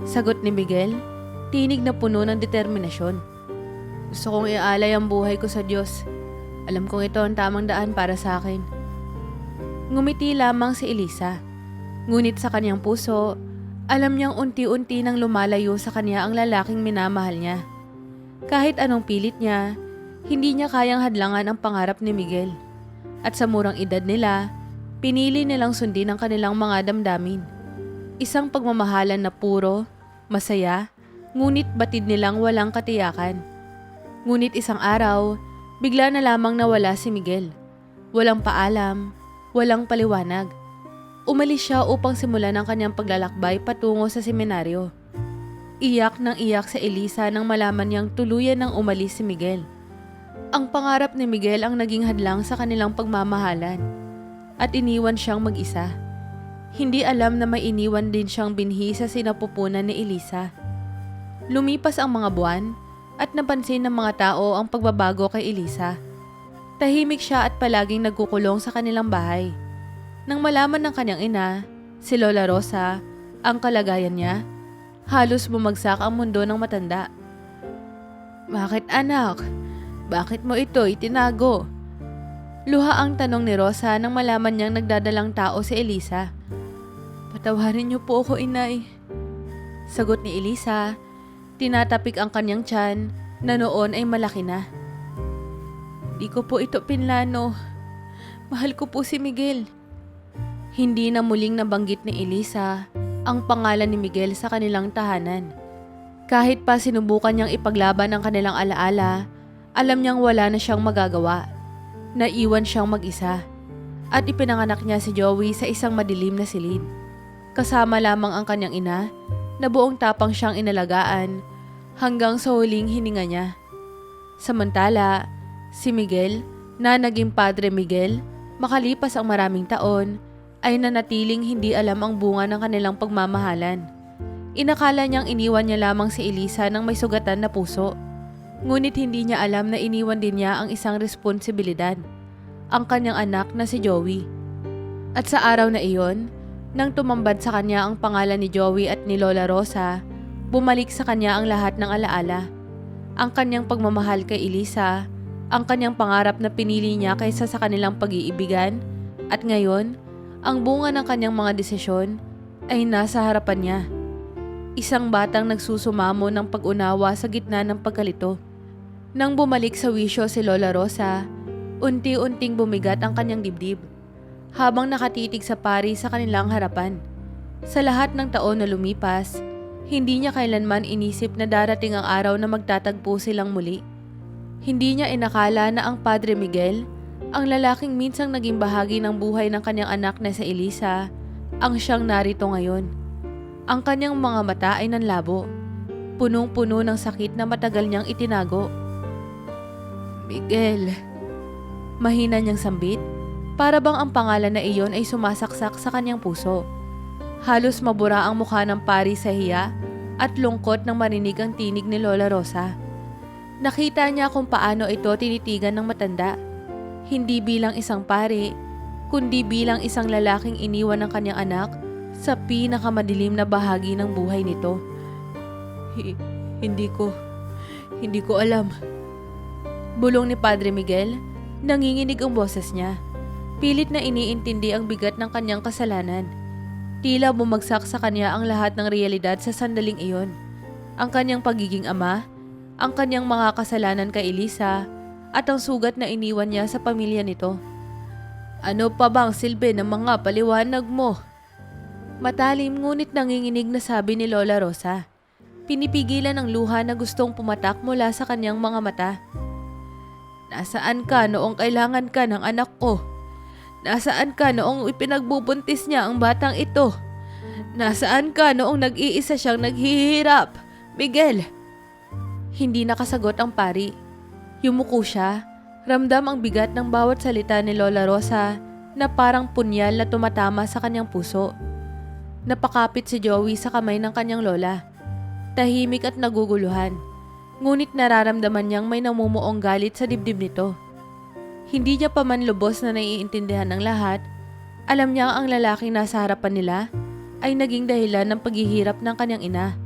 sagot ni Miguel, tinig na puno ng determinasyon. Gusto kong ialay ang buhay ko sa Diyos. Alam kong ito ang tamang daan para sa akin. Ngumiti lamang si Elisa. Ngunit sa kanyang puso, alam niyang unti-unti nang lumalayo sa kanya ang lalaking minamahal niya. Kahit anong pilit niya, hindi niya kayang hadlangan ang pangarap ni Miguel. At sa murang edad nila, pinili nilang sundin ang kanilang mga damdamin. Isang pagmamahalan na puro, masaya, ngunit batid nilang walang katiyakan. Ngunit isang araw, bigla na lamang nawala si Miguel. Walang paalam, walang paliwanag. Umalis siya upang simulan ang kanyang paglalakbay patungo sa seminaryo. Iyak ng iyak sa Elisa nang malaman niyang tuluyan nang umalis si Miguel. Ang pangarap ni Miguel ang naging hadlang sa kanilang pagmamahalan at iniwan siyang mag-isa. Hindi alam na may iniwan din siyang binhi sa sinapupunan ni Elisa. Lumipas ang mga buwan at napansin ng mga tao ang pagbabago kay Elisa. Tahimik siya at palaging nagkukulong sa kanilang bahay. Nang malaman ng kanyang ina, si Lola Rosa, ang kalagayan niya, halos bumagsak ang mundo ng matanda. Bakit anak? Bakit mo ito itinago? Luha ang tanong ni Rosa nang malaman niyang nagdadalang tao si Elisa. Patawarin niyo po ako, inay. Sagot ni Elisa, tinatapik ang kanyang tiyan na noon ay malaki na. Di ko po ito pinlano. Mahal ko po si Miguel. Hindi na muling nabanggit ni Elisa ang pangalan ni Miguel sa kanilang tahanan. Kahit pa sinubukan niyang ipaglaban ang kanilang alaala, alam niyang wala na siyang magagawa. Naiwan siyang mag-isa at ipinanganak niya si Joey sa isang madilim na silid. Kasama lamang ang kanyang ina na buong tapang siyang inalagaan hanggang sa huling hininga niya. Samantala, si Miguel na naging Padre Miguel makalipas ang maraming taon ay nanatiling hindi alam ang bunga ng kanilang pagmamahalan. Inakala niyang iniwan niya lamang si Elisa ng may sugatan na puso. Ngunit hindi niya alam na iniwan din niya ang isang responsibilidad, ang kanyang anak na si Joey. At sa araw na iyon, nang tumambad sa kanya ang pangalan ni Joey at ni Lola Rosa, bumalik sa kanya ang lahat ng alaala. Ang kanyang pagmamahal kay Elisa, ang kanyang pangarap na pinili niya kaysa sa kanilang pag-iibigan, at ngayon, ang bunga ng kanyang mga desisyon ay nasa harapan niya. Isang batang nagsusumamo ng pag-unawa sa gitna ng pagkalito. Nang bumalik sa wisyo si Lola Rosa, unti-unting bumigat ang kanyang dibdib habang nakatitig sa pari sa kanilang harapan. Sa lahat ng taon na lumipas, hindi niya kailanman inisip na darating ang araw na magtatagpo silang muli. Hindi niya inakala na ang Padre Miguel, ang lalaking minsang naging bahagi ng buhay ng kanyang anak na si Elisa, ang siyang narito ngayon. Ang kanyang mga mata ay nanlabo, punong-puno ng sakit na matagal niyang itinago. Miguel. Mahina niyang sambit, para bang ang pangalan na iyon ay sumasaksak sa kanyang puso. Halos mabura ang mukha ng pari sa hiya at lungkot nang marinig ang tinig ni Lola Rosa. Nakita niya kung paano ito tinitigan ng matanda. Hindi bilang isang pari, kundi bilang isang lalaking iniwan ng kanyang anak sa pinakamadilim na bahagi ng buhay nito. Hindi ko alam. Bulong ni Padre Miguel, nanginginig ang boses niya. Pilit na iniintindi ang bigat ng kanyang kasalanan. Tila bumagsak sa kanya ang lahat ng realidad sa sandaling iyon. Ang kanyang pagiging ama, ang kanyang mga kasalanan kay Elisa, at ang sugat na iniwan niya sa pamilya nito. Ano pa bang silbi ng mga paliwanag mo? Matalim ngunit nanginginig na sabi ni Lola Rosa. Pinipigilan ang luha na gustong pumatak mula sa kanyang mga mata. Nasaan ka noong kailangan ka ng anak ko? Nasaan ka noong ipinagbubuntis niya ang batang ito? Nasaan ka noong nag-iisa siyang naghihirap? Miguel! Hindi nakasagot ang pari. Yumuko siya, ramdam ang bigat ng bawat salita ni Lola Rosa na parang punyal na tumatama sa kanyang puso. Napakapit si Joey sa kamay ng kanyang lola. Tahimik at naguguluhan. Ngunit nararamdaman niyang may namumuong galit sa dibdib nito. Hindi niya pa man lubos na naiintindihan ng lahat. Alam niya ang lalaking nasa harapan nila ay naging dahilan ng paghihirap ng kanyang ina.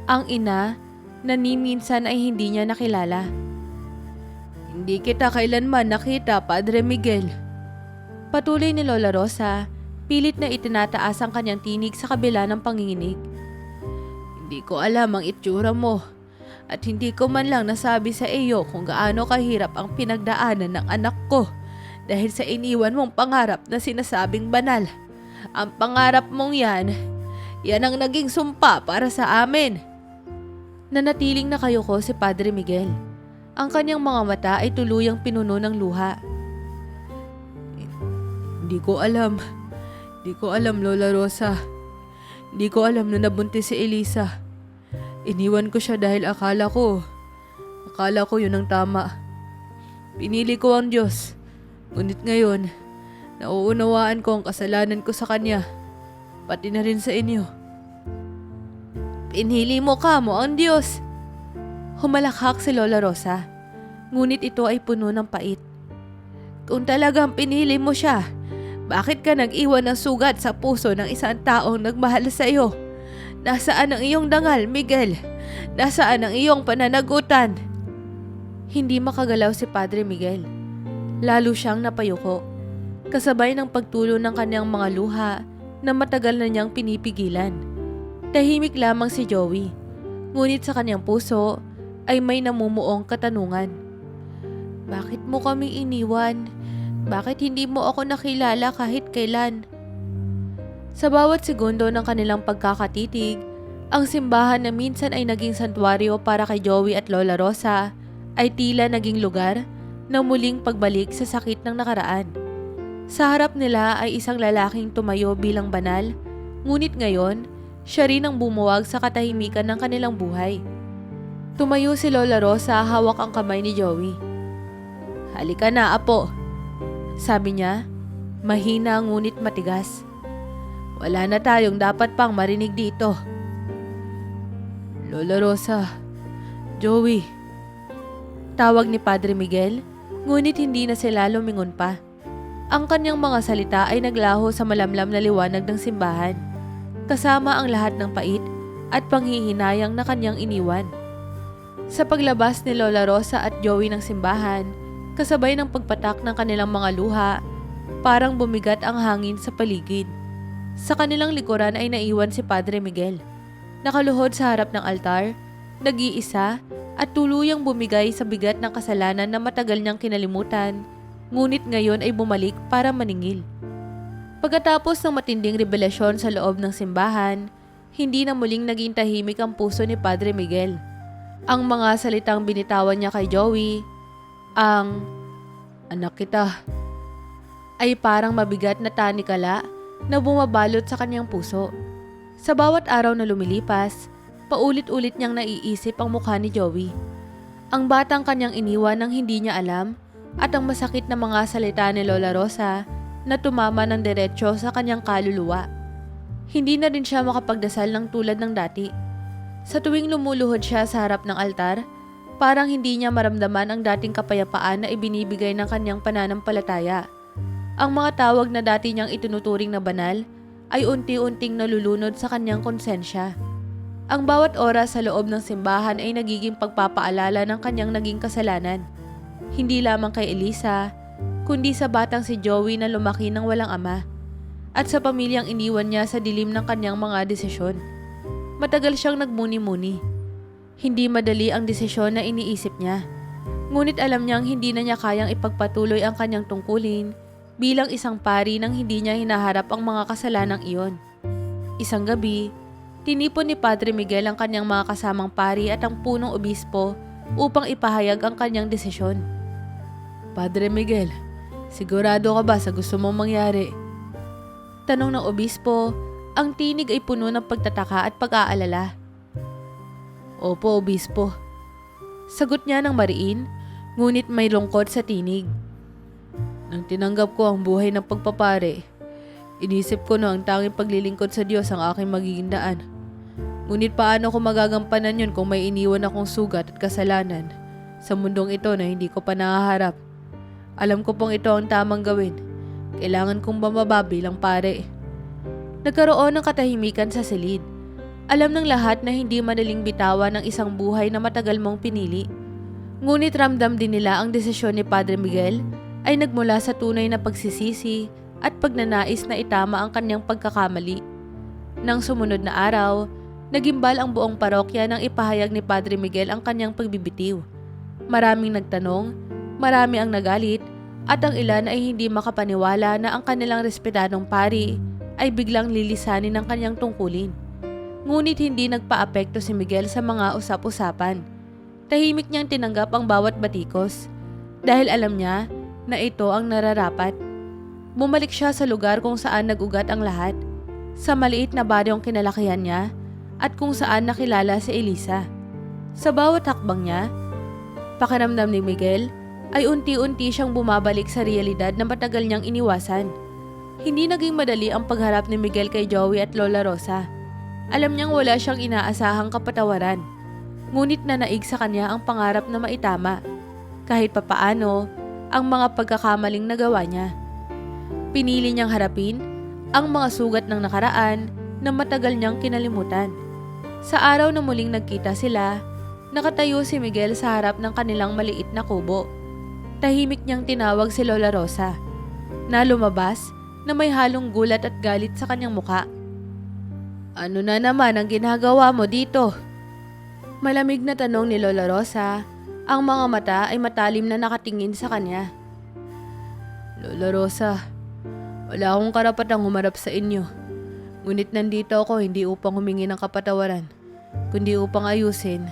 Ang ina na ni minsan ay hindi niya nakilala. Hindi kita kailanman nakita, Padre Miguel. Patuloy ni Lola Rosa, pilit na itinataas ang kanyang tinig sa kabila ng panginginig. Hindi ko alam ang itsura mo. At hindi ko man lang nasabi sa iyo kung gaano kahirap ang pinagdaanan ng anak ko dahil sa iniwan mong pangarap na sinasabing banal. Ang pangarap mong yan ang naging sumpa para sa amin. Nanatiling nakayuko si Padre Miguel. Ang kanyang mga mata ay tuluyang pinuno ng luha. Hindi ko alam, Lola Rosa. Hindi ko alam na nabuntis si Elisa. Iniwan ko siya dahil akala ko yun ang tama. Pinili ko ang Diyos. Ngunit ngayon, nauunawaan ko ang kasalanan ko sa Kanya. Pati na rin sa inyo. Pinili mo ang Diyos. Humalakhak si Lola Rosa. Ngunit ito ay puno ng pait. Kung talagang pinili mo siya, bakit ka nag-iwan ng sugat sa puso ng isang taong nagmahal sa iyo? Nasaan ang iyong dangal, Miguel? Nasaan ang iyong pananagutan? Hindi makagalaw si Padre Miguel. Lalo siyang napayuko. Kasabay ng pagtulo ng kanyang mga luha na matagal na niyang pinipigilan. Tahimik lamang si Joey. Ngunit sa kanyang puso ay may namumuong katanungan. Bakit mo kami iniwan? Bakit hindi mo ako nakilala kahit kailan? Sa bawat segundo ng kanilang pagkakatitig, ang simbahan na minsan ay naging santuario para kay Joey at Lola Rosa ay tila naging lugar ng muling pagbalik sa sakit ng nakaraan. Sa harap nila ay isang lalaking tumayo bilang banal Ngunit ngayon, siya rin ang bumuwag sa katahimikan ng kanilang buhay. Tumayo si Lola Rosa, hawak ang kamay ni Joey. "Halika na, apo," sabi niya, mahina ngunit matigas. "Wala na tayong dapat pang marinig dito." "Lola Rosa, Joey," tawag ni Padre Miguel, ngunit hindi na sila lumingon pa. Ang kanyang mga salita ay naglaho sa malamlam na liwanag ng simbahan, kasama ang lahat ng pait at panghihinayang na kanyang iniwan. Sa paglabas ni Lola Rosa at Joey ng simbahan, kasabay ng pagpatak ng kanilang mga luha, parang bumigat ang hangin sa paligid. Sa kanilang likuran ay naiwan si Padre Miguel, nakaluhod sa harap ng altar, nag-iisa at tuluyang bumigay sa bigat ng kasalanan na matagal niyang kinalimutan, ngunit ngayon ay bumalik para maningil. Pagkatapos ng matinding revelasyon sa loob ng simbahan, hindi na muling naging tahimik ang puso ni Padre Miguel. Ang mga salitang binitawan niya kay Joey, ang "anak kita," ay parang mabigat na tanikala na bumabalot sa kanyang puso. Sa bawat araw na lumilipas, paulit-ulit niyang naiisip ang mukha ni Joey. Ang batang kanyang iniwan nang hindi niya alam at ang masakit na mga salita ni Lola Rosa na tumama ng diretsyo sa kanyang kaluluwa. Hindi na rin siya makapagdasal ng tulad ng dati. Sa tuwing lumuluhod siya sa harap ng altar, parang hindi niya maramdaman ang dating kapayapaan na ibinibigay ng kanyang pananampalataya. Ang mga tawag na dati niyang itinuturing na banal ay unti-unting nalulunod sa kanyang konsensya. Ang bawat oras sa loob ng simbahan ay nagiging pagpapaalala ng kanyang naging kasalanan. Hindi lamang kay Elisa, kundi sa batang si Joey na lumaki ng walang ama, at sa pamilyang iniwan niya sa dilim ng kanyang mga desisyon. Matagal siyang nagmuni-muni. Hindi madali ang desisyon na iniisip niya. Ngunit alam niyang hindi na niya kayang ipagpatuloy ang kanyang tungkulin bilang isang pari nang hindi niya hinaharap ang mga kasalanang iyon. Isang gabi, tinipon ni Padre Miguel ang kanyang mga kasamang pari at ang punong obispo upang ipahayag ang kanyang desisyon. "Padre Miguel, sigurado ka ba sa gusto mong mangyari?" Tanong ng obispo. Ang tinig ay puno ng pagtataka at pag-aalala. "Opo, obispo," sagot niya ng mariin, ngunit may lungkot sa tinig. "Nang tinanggap ko ang buhay ng pagpapare, inisip ko na ang tanging paglilingkod sa Diyos ang aking magiging daan. Ngunit paano ko magagampanan yun kung may iniwan akong sugat at kasalanan sa mundong ito na hindi ko pa nahaharap? Alam ko pong ito ang tamang gawin. Kailangan kong bumaba bilang pare." Nagkaroon ng katahimikan sa silid. Alam ng lahat na hindi madaling bitawan ng isang buhay na matagal mong pinili. Ngunit ramdam din nila ang desisyon ni Padre Miguel ay nagmula sa tunay na pagsisisi at pagnanais na itama ang kanyang pagkakamali. Nang sumunod na araw, nagimbal ang buong parokya nang ipahayag ni Padre Miguel ang kanyang pagbibitiw. Maraming nagtanong, marami ang nagalit, at ang ilan ay hindi makapaniwala na ang kanilang respetadong pari ay biglang lilisanin ng kanyang tungkulin. Ngunit hindi nagpaapekto si Miguel sa mga usap-usapan. Tahimik niyang tinanggap ang bawat batikos dahil alam niya na ito ang nararapat. Bumalik siya sa lugar kung saan nag-ugat ang lahat, sa maliit na baryong kinalakihan niya at kung saan nakilala si Elisa. Sa bawat hakbang niya, pakiramdam ni Miguel ay unti-unti siyang bumabalik sa realidad na matagal niyang iniwasan. Hindi naging madali ang pagharap ni Miguel kay Joey at Lola Rosa. Alam niyang wala siyang inaasahang kapatawaran, ngunit nanaig sa kanya ang pangarap na maitama, kahit papaano, ang mga pagkakamaling nagawa niya. Pinili niyang harapin ang mga sugat ng nakaraan na matagal niyang kinalimutan. Sa araw na muling nagkita sila, nakatayo si Miguel sa harap ng kanilang maliit na kubo. Tahimik niyang tinawag si Lola Rosa, na lumabas na may halong gulat at galit sa kanyang muka. "Ano na naman ang ginagawa mo dito?" Malamig na tanong ni Lola Rosa. Ang mga mata ay matalim na nakatingin sa kanya. "Lola Rosa, wala akong karapatang humarap sa inyo. Ngunit nandito ako hindi upang humingi ng kapatawaran, kundi upang ayusin,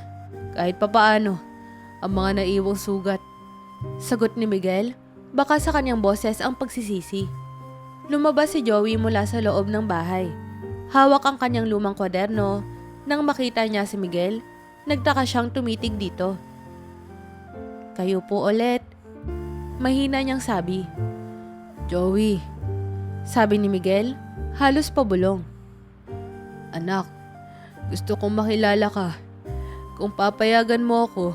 kahit papaano, ang mga naiwang sugat." Sagot ni Miguel, baka sa kanyang boses ang pagsisisi. Lumabas si Joey mula sa loob ng bahay. Hawak ang kanyang lumang kwaderno. Nang makita niya si Miguel, nagtaka siyang tumitig dito. "Kayo po ulit," mahina niyang sabi. "Joey," sabi ni Miguel, halos pabulong. "Anak, gusto kong makilala ka. Kung papayagan mo ako,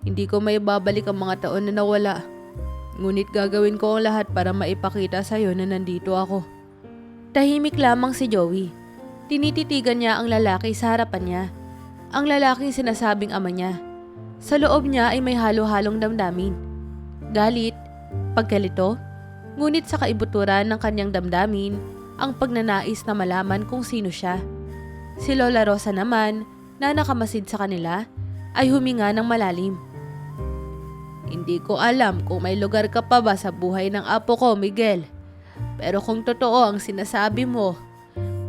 hindi ko maibabalik ang mga taon na nawala. Ngunit gagawin ko ang lahat para maipakita sa'yo na nandito ako." Tahimik lamang si Joey. Tinititigan niya ang lalaki sa harapan niya. Ang lalaking sinasabing ama niya. Sa loob niya ay may halo-halong damdamin. Galit, pagkalito, ngunit sa kaibuturan ng kanyang damdamin, ang pagnanais na malaman kung sino siya. Si Lola Rosa naman, na nakamasid sa kanila, ay huminga ng malalim. "Hindi ko alam kung may lugar ka pa ba sa buhay ng apo ko, Miguel. Pero kung totoo ang sinasabi mo,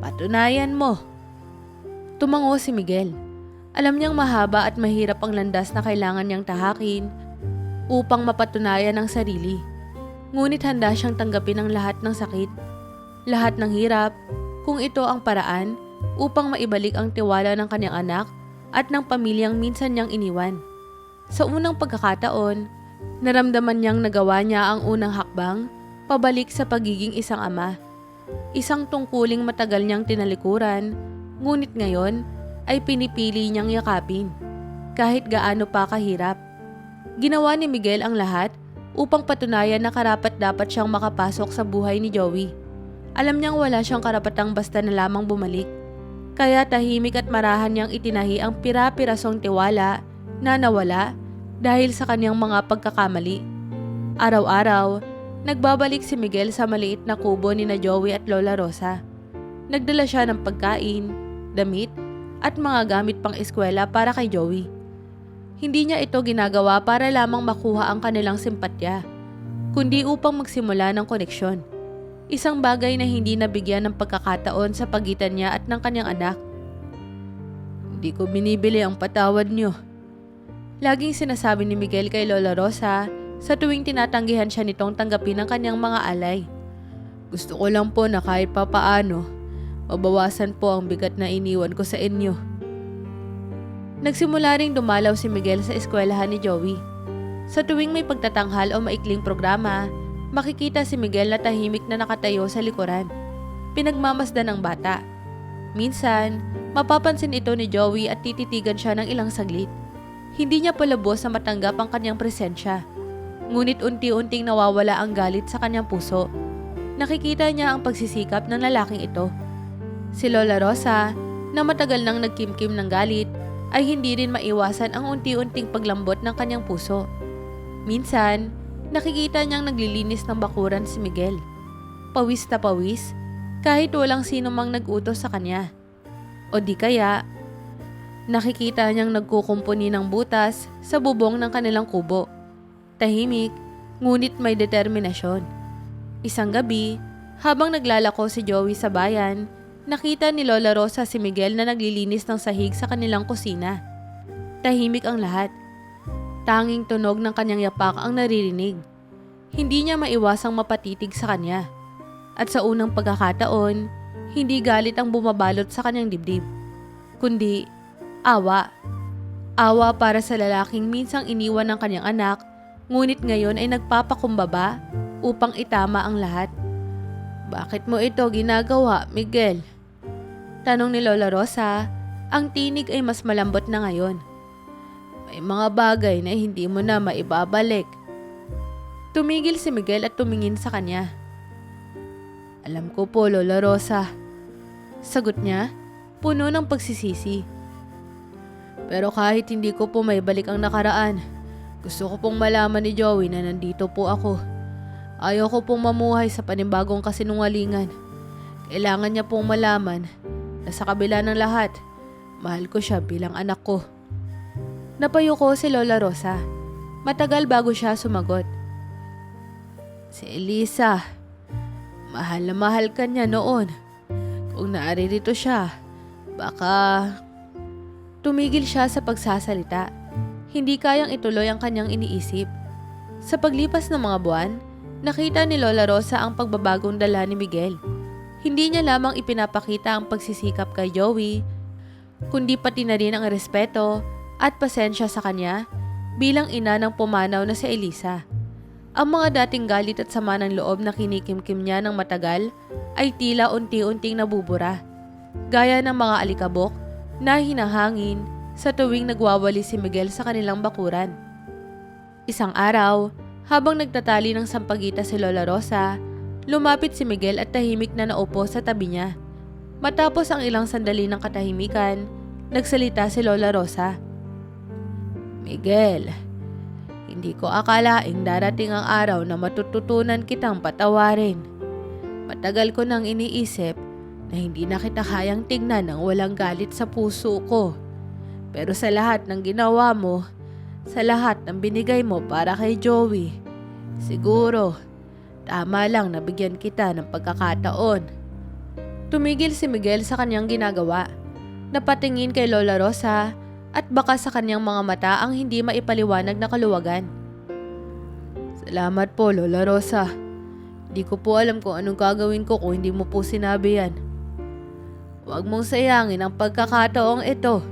patunayan mo." Tumango si Miguel. Alam niyang mahaba at mahirap ang landas na kailangan niyang tahakin upang mapatunayan ang sarili. Ngunit handa siyang tanggapin ang lahat ng sakit, lahat ng hirap, kung ito ang paraan upang maibalik ang tiwala ng kanyang anak at ng pamilyang minsan niyang iniwan. Sa unang pagkakataon, naramdaman niyang nagawa niya ang unang hakbang pabalik sa pagiging isang ama. Isang tungkuling matagal niyang tinalikuran, ngunit ngayon ay pinipili niyang yakapin, kahit gaano pa kahirap. Ginawa ni Miguel ang lahat upang patunayan na karapat-dapat siyang makapasok sa buhay ni Joey. Alam niyang wala siyang karapatang basta na lamang bumalik. Kaya tahimik at marahan niyang itinahi ang pira-pirasong tiwala na nawala dahil sa kanyang mga pagkakamali. Araw-araw, nagbabalik si Miguel sa maliit na kubo ni na Joey at Lola Rosa. Nagdala siya ng pagkain, damit, at mga gamit pang eskwela para kay Joey. Hindi niya ito ginagawa para lamang makuha ang kanilang simpatya, kundi upang magsimula ng koneksyon. Isang bagay na hindi nabigyan ng pagkakataon sa pagitan niya at ng kanyang anak. "Hindi ko binibili ang patawad niyo," laging sinasabi ni Miguel kay Lola Rosa sa tuwing tinatanggihan siya nitong tanggapin ang kanyang mga alay. "Gusto ko lang po na kahit papaano, mabawasan po ang bigat na iniwan ko sa inyo." Nagsimula ring dumalaw si Miguel sa eskwelahan ni Joey. Sa tuwing may pagtatanghal o maikling programa, makikita si Miguel na tahimik na nakatayo sa likuran. Pinagmamasdan ng bata. Minsan, mapapansin ito ni Joey at tititigan siya ng ilang saglit. Hindi niya palubos na matanggap ang kanyang presensya. Ngunit unti-unting nawawala ang galit sa kanyang puso. Nakikita niya ang pagsisikap ng lalaking ito. Si Lola Rosa, na matagal nang nagkimkim ng galit, ay hindi rin maiwasan ang unti-unting paglambot ng kanyang puso. Minsan, nakikita niyang naglilinis ng bakuran si Miguel. Pawis na pawis, kahit walang sino mang nag-utos sa kanya. O di kaya, nakikita niyang nagkukumpuni ng butas sa bubong ng kanilang kubo. Tahimik, ngunit may determinasyon. Isang gabi, habang naglalako si Joey sa bayan, nakita ni Lola Rosa si Miguel na naglilinis ng sahig sa kanilang kusina. Tahimik ang lahat. Tanging tunog ng kanyang yapak ang naririnig. Hindi niya maiwasang mapatitig sa kanya. At sa unang pagkakataon, hindi galit ang bumabalot sa kanyang dibdib, kundi awa. Awa para sa lalaking minsang iniwan ng kanyang anak, ngunit ngayon ay nagpapakumbaba upang itama ang lahat. "Bakit mo ito ginagawa, Miguel?" tanong ni Lola Rosa. Ang tinig ay mas malambot na ngayon. "May mga bagay na hindi mo na maibabalik." Tumigil si Miguel at tumingin sa kanya. "Alam ko po, Lola Rosa," sagot niya, puno ng pagsisisi. "Pero kahit hindi ko po maibalik ang nakaraan, gusto ko pong malaman ni Joey na nandito po ako. Ayaw ko pong mamuhay sa panibagong kasinungalingan. Kailangan niya pong malaman na sa kabila ng lahat, mahal ko siya bilang anak ko." Napayuko si Lola Rosa. Matagal bago siya sumagot. "Si Elisa, mahal na mahal ka niya noon. Kung naaririto siya, baka..." Tumigil siya sa pagsasalita. Hindi kayang ituloy ang kanyang iniisip. Sa paglipas ng mga buwan, nakita ni Lola Rosa ang pagbabagong dala ni Miguel. Hindi niya lamang ipinapakita ang pagsisikap kay Joey, kundi pati na rin ang respeto at pasensya sa kanya bilang ina ng pumanaw na si Elisa. Ang mga dating galit at sama ng loob na kinikimkim niya ng matagal ay tila unti-unting nabubura, gaya ng mga alikabok na hinahangin sa tuwing nagwawali si Miguel sa kanilang bakuran. Isang araw, habang nagtatali ng sampagita si Lola Rosa, lumapit si Miguel at tahimik na naupo sa tabi niya. Matapos ang ilang sandali ng katahimikan, nagsalita si Lola Rosa. Miguel, hindi ko akalaing darating ang araw na matututunan kitang patawarin. Matagal ko nang iniisip na hindi na kita kayang tignan ng walang galit sa puso ko. Pero sa lahat ng ginawa mo, sa lahat ng binigay mo para kay Joey, siguro, tama lang na bigyan kita ng pagkakataon. Tumigil si Miguel sa kanyang ginagawa. Napatingin kay Lola Rosa at baka sa kanyang mga mata ang hindi maipaliwanag na kaluwagan. Salamat po, Lola Rosa. Di ko po alam kung anong gagawin ko kung hindi mo po sinabi yan. Huwag mong sayangin ang pagkakataong ito,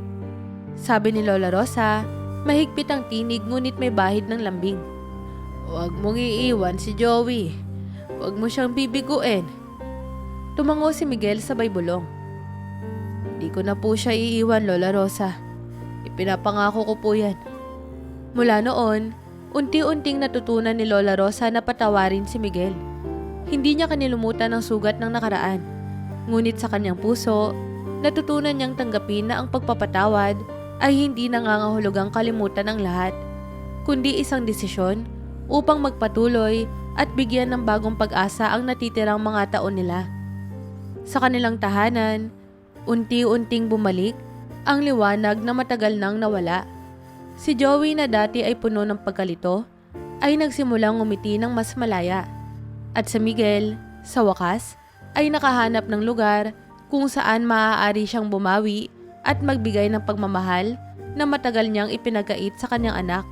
sabi ni Lola Rosa, mahigpit ang tinig ngunit may bahid ng lambing. Huwag mong iiwan si Joey. Huwag mo siyang bibiguin. Tumango si Miguel sabay bulong. Hindi ko na po siya iiwan, Lola Rosa. Ipinapangako ko po yan. Mula noon, unti-unting natutunan ni Lola Rosa na patawarin si Miguel. Hindi niya kanilumutan ang sugat ng nakaraan. Ngunit sa kanyang puso, natutunan niyang tanggapin na ang pagpapatawad ay hindi nangangahulugang kalimutan ang lahat, kundi isang desisyon upang magpatuloy at bigyan ng bagong pag-asa ang natitirang mga taon nila. Sa kanilang tahanan, unti-unting bumalik ang liwanag na matagal nang nawala. Si Joey na dati ay puno ng pagkalito ay nagsimulang ngumiti ng mas malaya. At si Miguel, sa wakas, ay nakahanap ng lugar kung saan maaari siyang bumawi at magbigay ng pagmamahal na matagal niyang ipinagkait sa kanyang anak.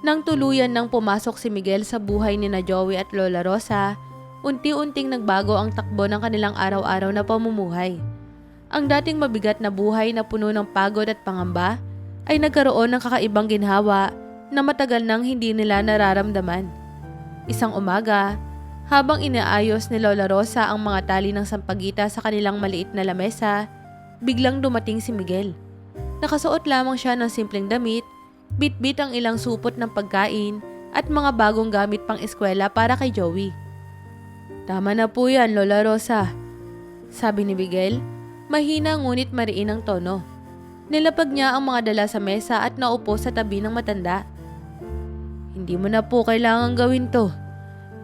Nang tuluyan nang pumasok si Miguel sa buhay ni na Joey at Lola Rosa, unti-unting nagbago ang takbo ng kanilang araw-araw na pamumuhay. Ang dating mabigat na buhay na puno ng pagod at pangamba ay nagkaroon ng kakaibang ginhawa na matagal nang hindi nila nararamdaman. Isang umaga, habang inaayos ni Lola Rosa ang mga tali ng sampagita sa kanilang maliit na lamesa, biglang dumating si Miguel. Nakasuot lamang siya ng simpleng damit, bitbit ang ilang supot ng pagkain at mga bagong gamit pang eskwela para kay Joey. Tama na po yan, Lola Rosa, sabi ni Miguel, mahina ngunit mariin ang tono. Nilapag niya ang mga dala sa mesa at naupo sa tabi ng matanda. Hindi mo na po kailangan gawin to.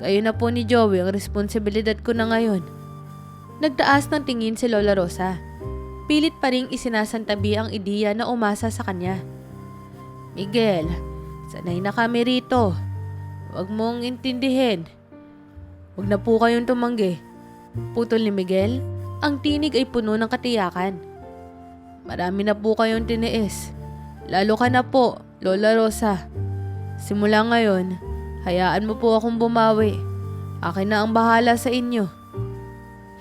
Kayo na po ni Joey ang responsibilidad ko na ngayon. Nagtaas ng tingin si Lola Rosa. Pilit pa ring isinasantabi ang ideya na umasa sa kanya. Miguel, sanay na kami rito. Huwag mong intindihin. Huwag na po kayong tumanggi. Putol ni Miguel, ang tinig ay puno ng katiyakan. Marami na po kayong tiniis. Lalo ka na po, Lola Rosa. Simula ngayon, hayaan mo po akong bumawi. Akin na ang bahala sa inyo.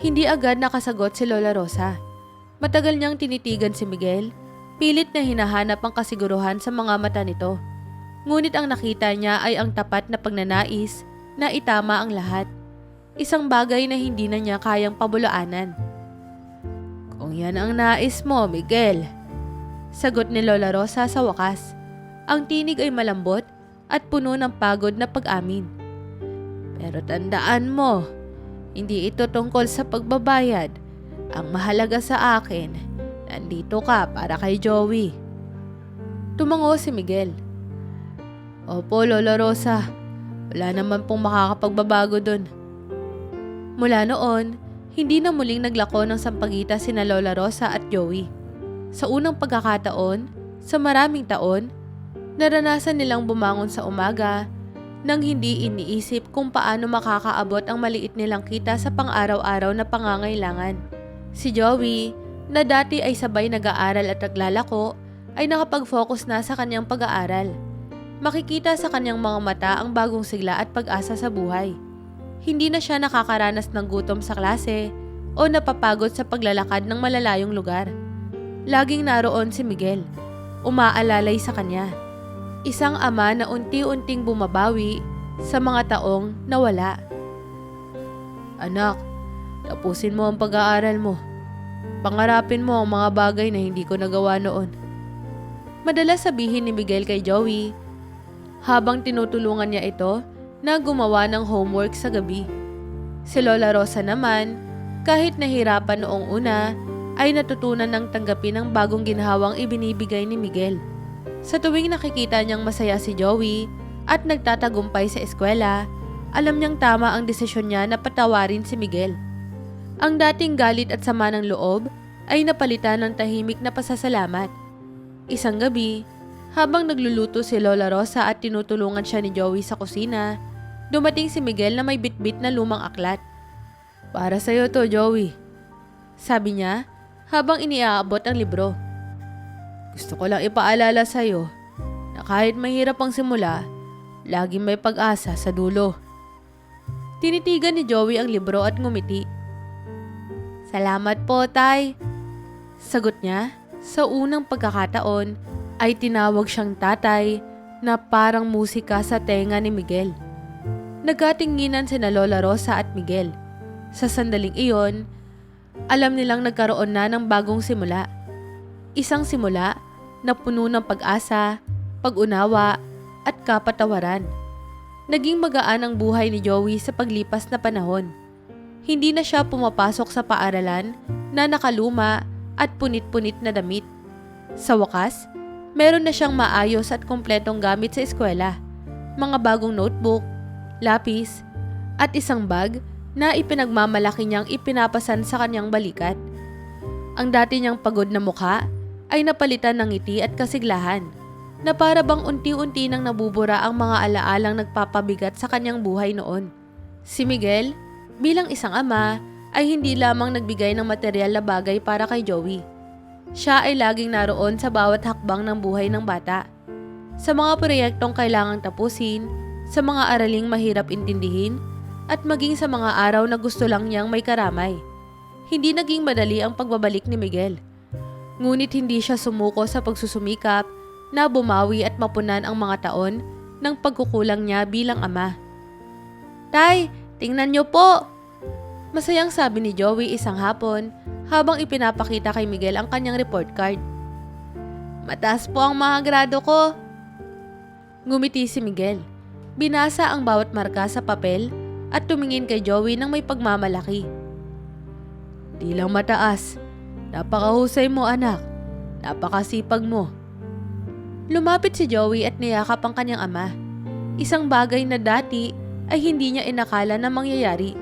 Hindi agad nakasagot si Lola Rosa. Matagal niyang tinitigan si Miguel. Pilit na hinahanap ang kasiguruhan sa mga mata nito. Ngunit ang nakita niya ay ang tapat na pagnanais na itama ang lahat. Isang bagay na hindi na niya kayang pabulaanan. Kung yan ang nais mo, Miguel. Sagot ni Lola Rosa sa wakas. Ang tinig ay malambot at puno ng pagod na pag-amin. Pero tandaan mo, hindi ito tungkol sa pagbabayad. Ang mahalaga sa akin, nandito ka para kay Joey. Tumango si Miguel. Opo, Lola Rosa. Wala naman pong makakapagbabago dun. Mula noon, hindi na muling naglako ng sampagita sina Lola Rosa at Joey. Sa unang pagkakataon, sa maraming taon, naranasan nilang bumangon sa umaga nang hindi iniisip kung paano makakaabot ang maliit nilang kita sa pang-araw-araw na pangangailangan. Si Joey, na dati ay sabay nag-aaral at naglalako, ay nakapag-focus na sa kanyang pag-aaral. Makikita sa kanyang mga mata ang bagong sigla at pag-asa sa buhay. Hindi na siya nakakaranas ng gutom sa klase o napapagod sa paglalakad ng malalayong lugar. Laging naroon si Miguel, umaalalay sa kanya. Isang ama na unti-unting bumabawi sa mga taong nawala. Anak, tapusin mo ang pag-aaral mo. Pangarapin mo ang mga bagay na hindi ko nagawa noon. Madalas sabihin ni Miguel kay Joey habang tinutulungan niya ito na gumawa ng homework sa gabi. Si Lola Rosa naman, kahit nahirapan noong una, ay natutunan ng tanggapin ang bagong ginhawang ibinibigay ni Miguel. Sa tuwing nakikita niyang masaya si Joey at nagtatagumpay sa eskwela, alam niyang tama ang desisyon niya na patawarin si Miguel. Ang dating galit at sama ng loob ay napalitan ng tahimik na pasasalamat. Isang gabi, habang nagluluto si Lola Rosa at tinutulungan siya ni Joey sa kusina, dumating si Miguel na may bitbit na lumang aklat. Para sa'yo to, Joey, sabi niya habang iniaabot ang libro. Gusto ko lang ipaalala sa'yo na kahit mahirap ang simula, laging may pag-asa sa dulo. Tinitigan ni Joey ang libro at ngumiti. Salamat po, Tay. Sagot niya. Sa unang pagkakataon ay tinawag siyang tatay na parang musika sa tenga ni Miguel. Nagkatinginan sina Lola Rosa at Miguel. Sa sandaling iyon, alam nilang nagkaroon na ng bagong simula. Isang simula na puno ng pag-asa, pag-unawa at kapatawaran. Naging magaan ang buhay ni Joey sa paglipas na panahon. Hindi na siya pumapasok sa paaralan na nakaluma at punit-punit na damit. Sa wakas, meron na siyang maayos at kumpletong gamit sa eskwela. Mga bagong notebook, lapis, at isang bag na ipinagmamalaki niyang ipinapasan sa kanyang balikat. Ang dati niyang pagod na mukha ay napalitan ng ngiti at kasiglahan na para bang unti-unti nang nabubura ang mga alaalang nagpapabigat sa kanyang buhay noon. Si Miguel, bilang isang ama, ay hindi lamang nagbigay ng material na bagay para kay Joey. Siya ay laging naroon sa bawat hakbang ng buhay ng bata. Sa mga proyektong kailangang tapusin, sa mga araling mahirap intindihin, at maging sa mga araw na gusto lang niyang may karamay. Hindi naging madali ang pagbabalik ni Miguel. Ngunit hindi siya sumuko sa pagsusumikap na bumawi at mapunan ang mga taon ng pagkukulang niya bilang ama. Tay, tingnan niyo po! Masayang sabi ni Joey isang hapon habang ipinapakita kay Miguel ang kanyang report card. Mataas po ang mga grado ko. Ngumiti si Miguel. Binasa ang bawat marka sa papel at tumingin kay Joey nang may pagmamalaki. Di lang mataas. Napakahusay mo, anak. Napakasipag mo. Lumapit si Joey at niyakap ang kanyang ama. Isang bagay na dati ay hindi niya inakala na mangyayari.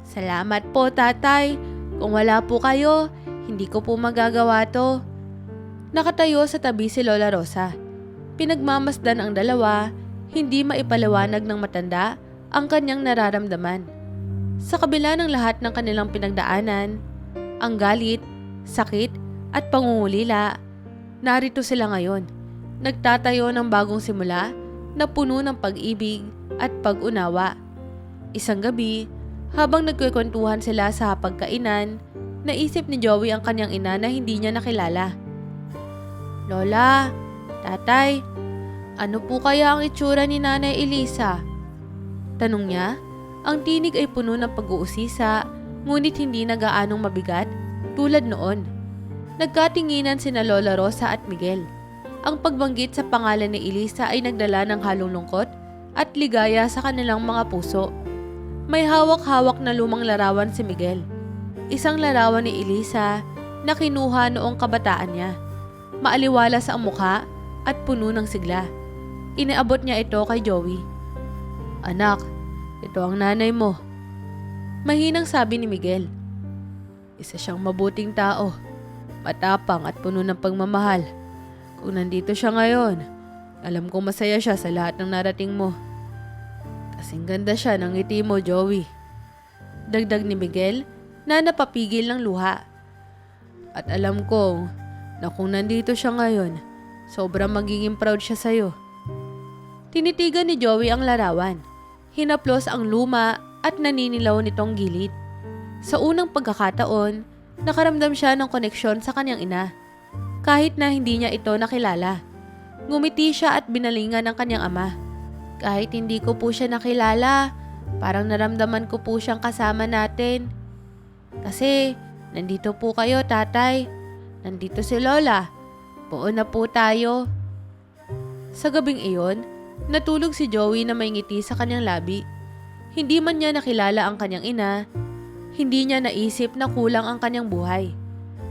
Salamat po, tatay. Kung wala po kayo, hindi ko po magagawa to. Nakatayo sa tabi si Lola Rosa. Pinagmamasdan ang dalawa, hindi maipaliwanag ng matanda ang kanyang nararamdaman. Sa kabila ng lahat ng kanilang pinagdaanan, ang galit, sakit at pangungulila, narito sila ngayon, nagtatayo ng bagong simula na puno ng pag-ibig at pag-unawa. Isang gabi, habang nagkukwentuhan sila sa pagkainan, naisip ni Joey ang kanyang ina na hindi niya nakilala. Lola, tatay, ano po kaya ang itsura ni Nanay Elisa? Tanong niya. Ang tinig ay puno ng pag-uusisa, ngunit hindi na gaanong mabigat tulad noon. Nagkatinginan sina Lola Rosa at Miguel. Ang pagbanggit sa pangalan ni Elisa ay nagdala ng halong lungkot at ligaya sa kanilang mga puso. May hawak-hawak na lumang larawan si Miguel. Isang larawan ni Elisa na kinuha noong kabataan niya. Maaliwalas ang mukha at puno ng sigla. Inaabot niya ito kay Joey. Anak, ito ang nanay mo. Mahinang sabi ni Miguel. Isa siyang mabuting tao, matapang at puno ng pagmamahal. Kung nandito siya ngayon, alam kong masaya siya sa lahat ng narating mo. Kasing ganda siya ng ngiti mo, Joey. Dagdag ni Miguel na napapigil ng luha. At alam kong na kung nandito siya ngayon, sobrang magiging proud siya sa'yo. Tinitigan ni Joey ang larawan. Hinaplos ang luma at naninilaw nitong gilid. Sa unang pagkakataon, nakaramdam siya ng koneksyon sa kanyang ina. Kahit na hindi niya ito nakilala. Ngumiti siya at binalingan ng kanyang ama. Kahit hindi ko po siya nakilala, parang naramdaman ko po siyang kasama natin. Kasi, nandito po kayo, tatay. Nandito si Lola. Buo na po tayo. Sa gabing iyon, natulog si Joey na may ngiti sa kanyang labi. Hindi man niya nakilala ang kanyang ina, hindi niya naisip na kulang ang kanyang buhay.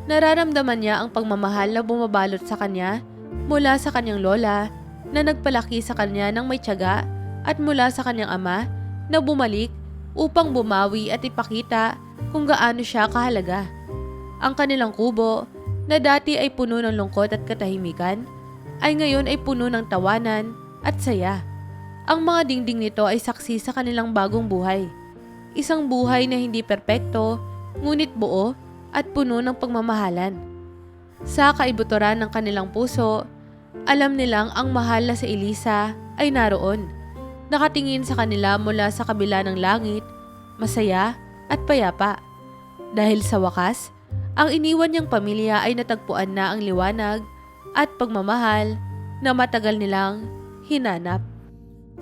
Nararamdaman niya ang pagmamahal na bumabalot sa kanya mula sa kanyang lola na nagpalaki sa kanya ng may tiyaga at mula sa kanyang ama na bumalik upang bumawi at ipakita kung gaano siya kahalaga. Ang kanilang kubo na dati ay puno ng lungkot at katahimikan ay ngayon ay puno ng tawanan at saya. Ang mga dingding nito ay saksi sa kanilang bagong buhay. Isang buhay na hindi perpekto, ngunit buo at puno ng pagmamahalan. Sa kaibuturan ng kanilang puso, alam nilang ang mahal na si Elisa ay naroon. Nakatingin sa kanila mula sa kabila ng langit, masaya at payapa. Dahil sa wakas, ang iniwan niyang pamilya ay natagpuan na ang liwanag at pagmamahal na matagal nilang hinanap.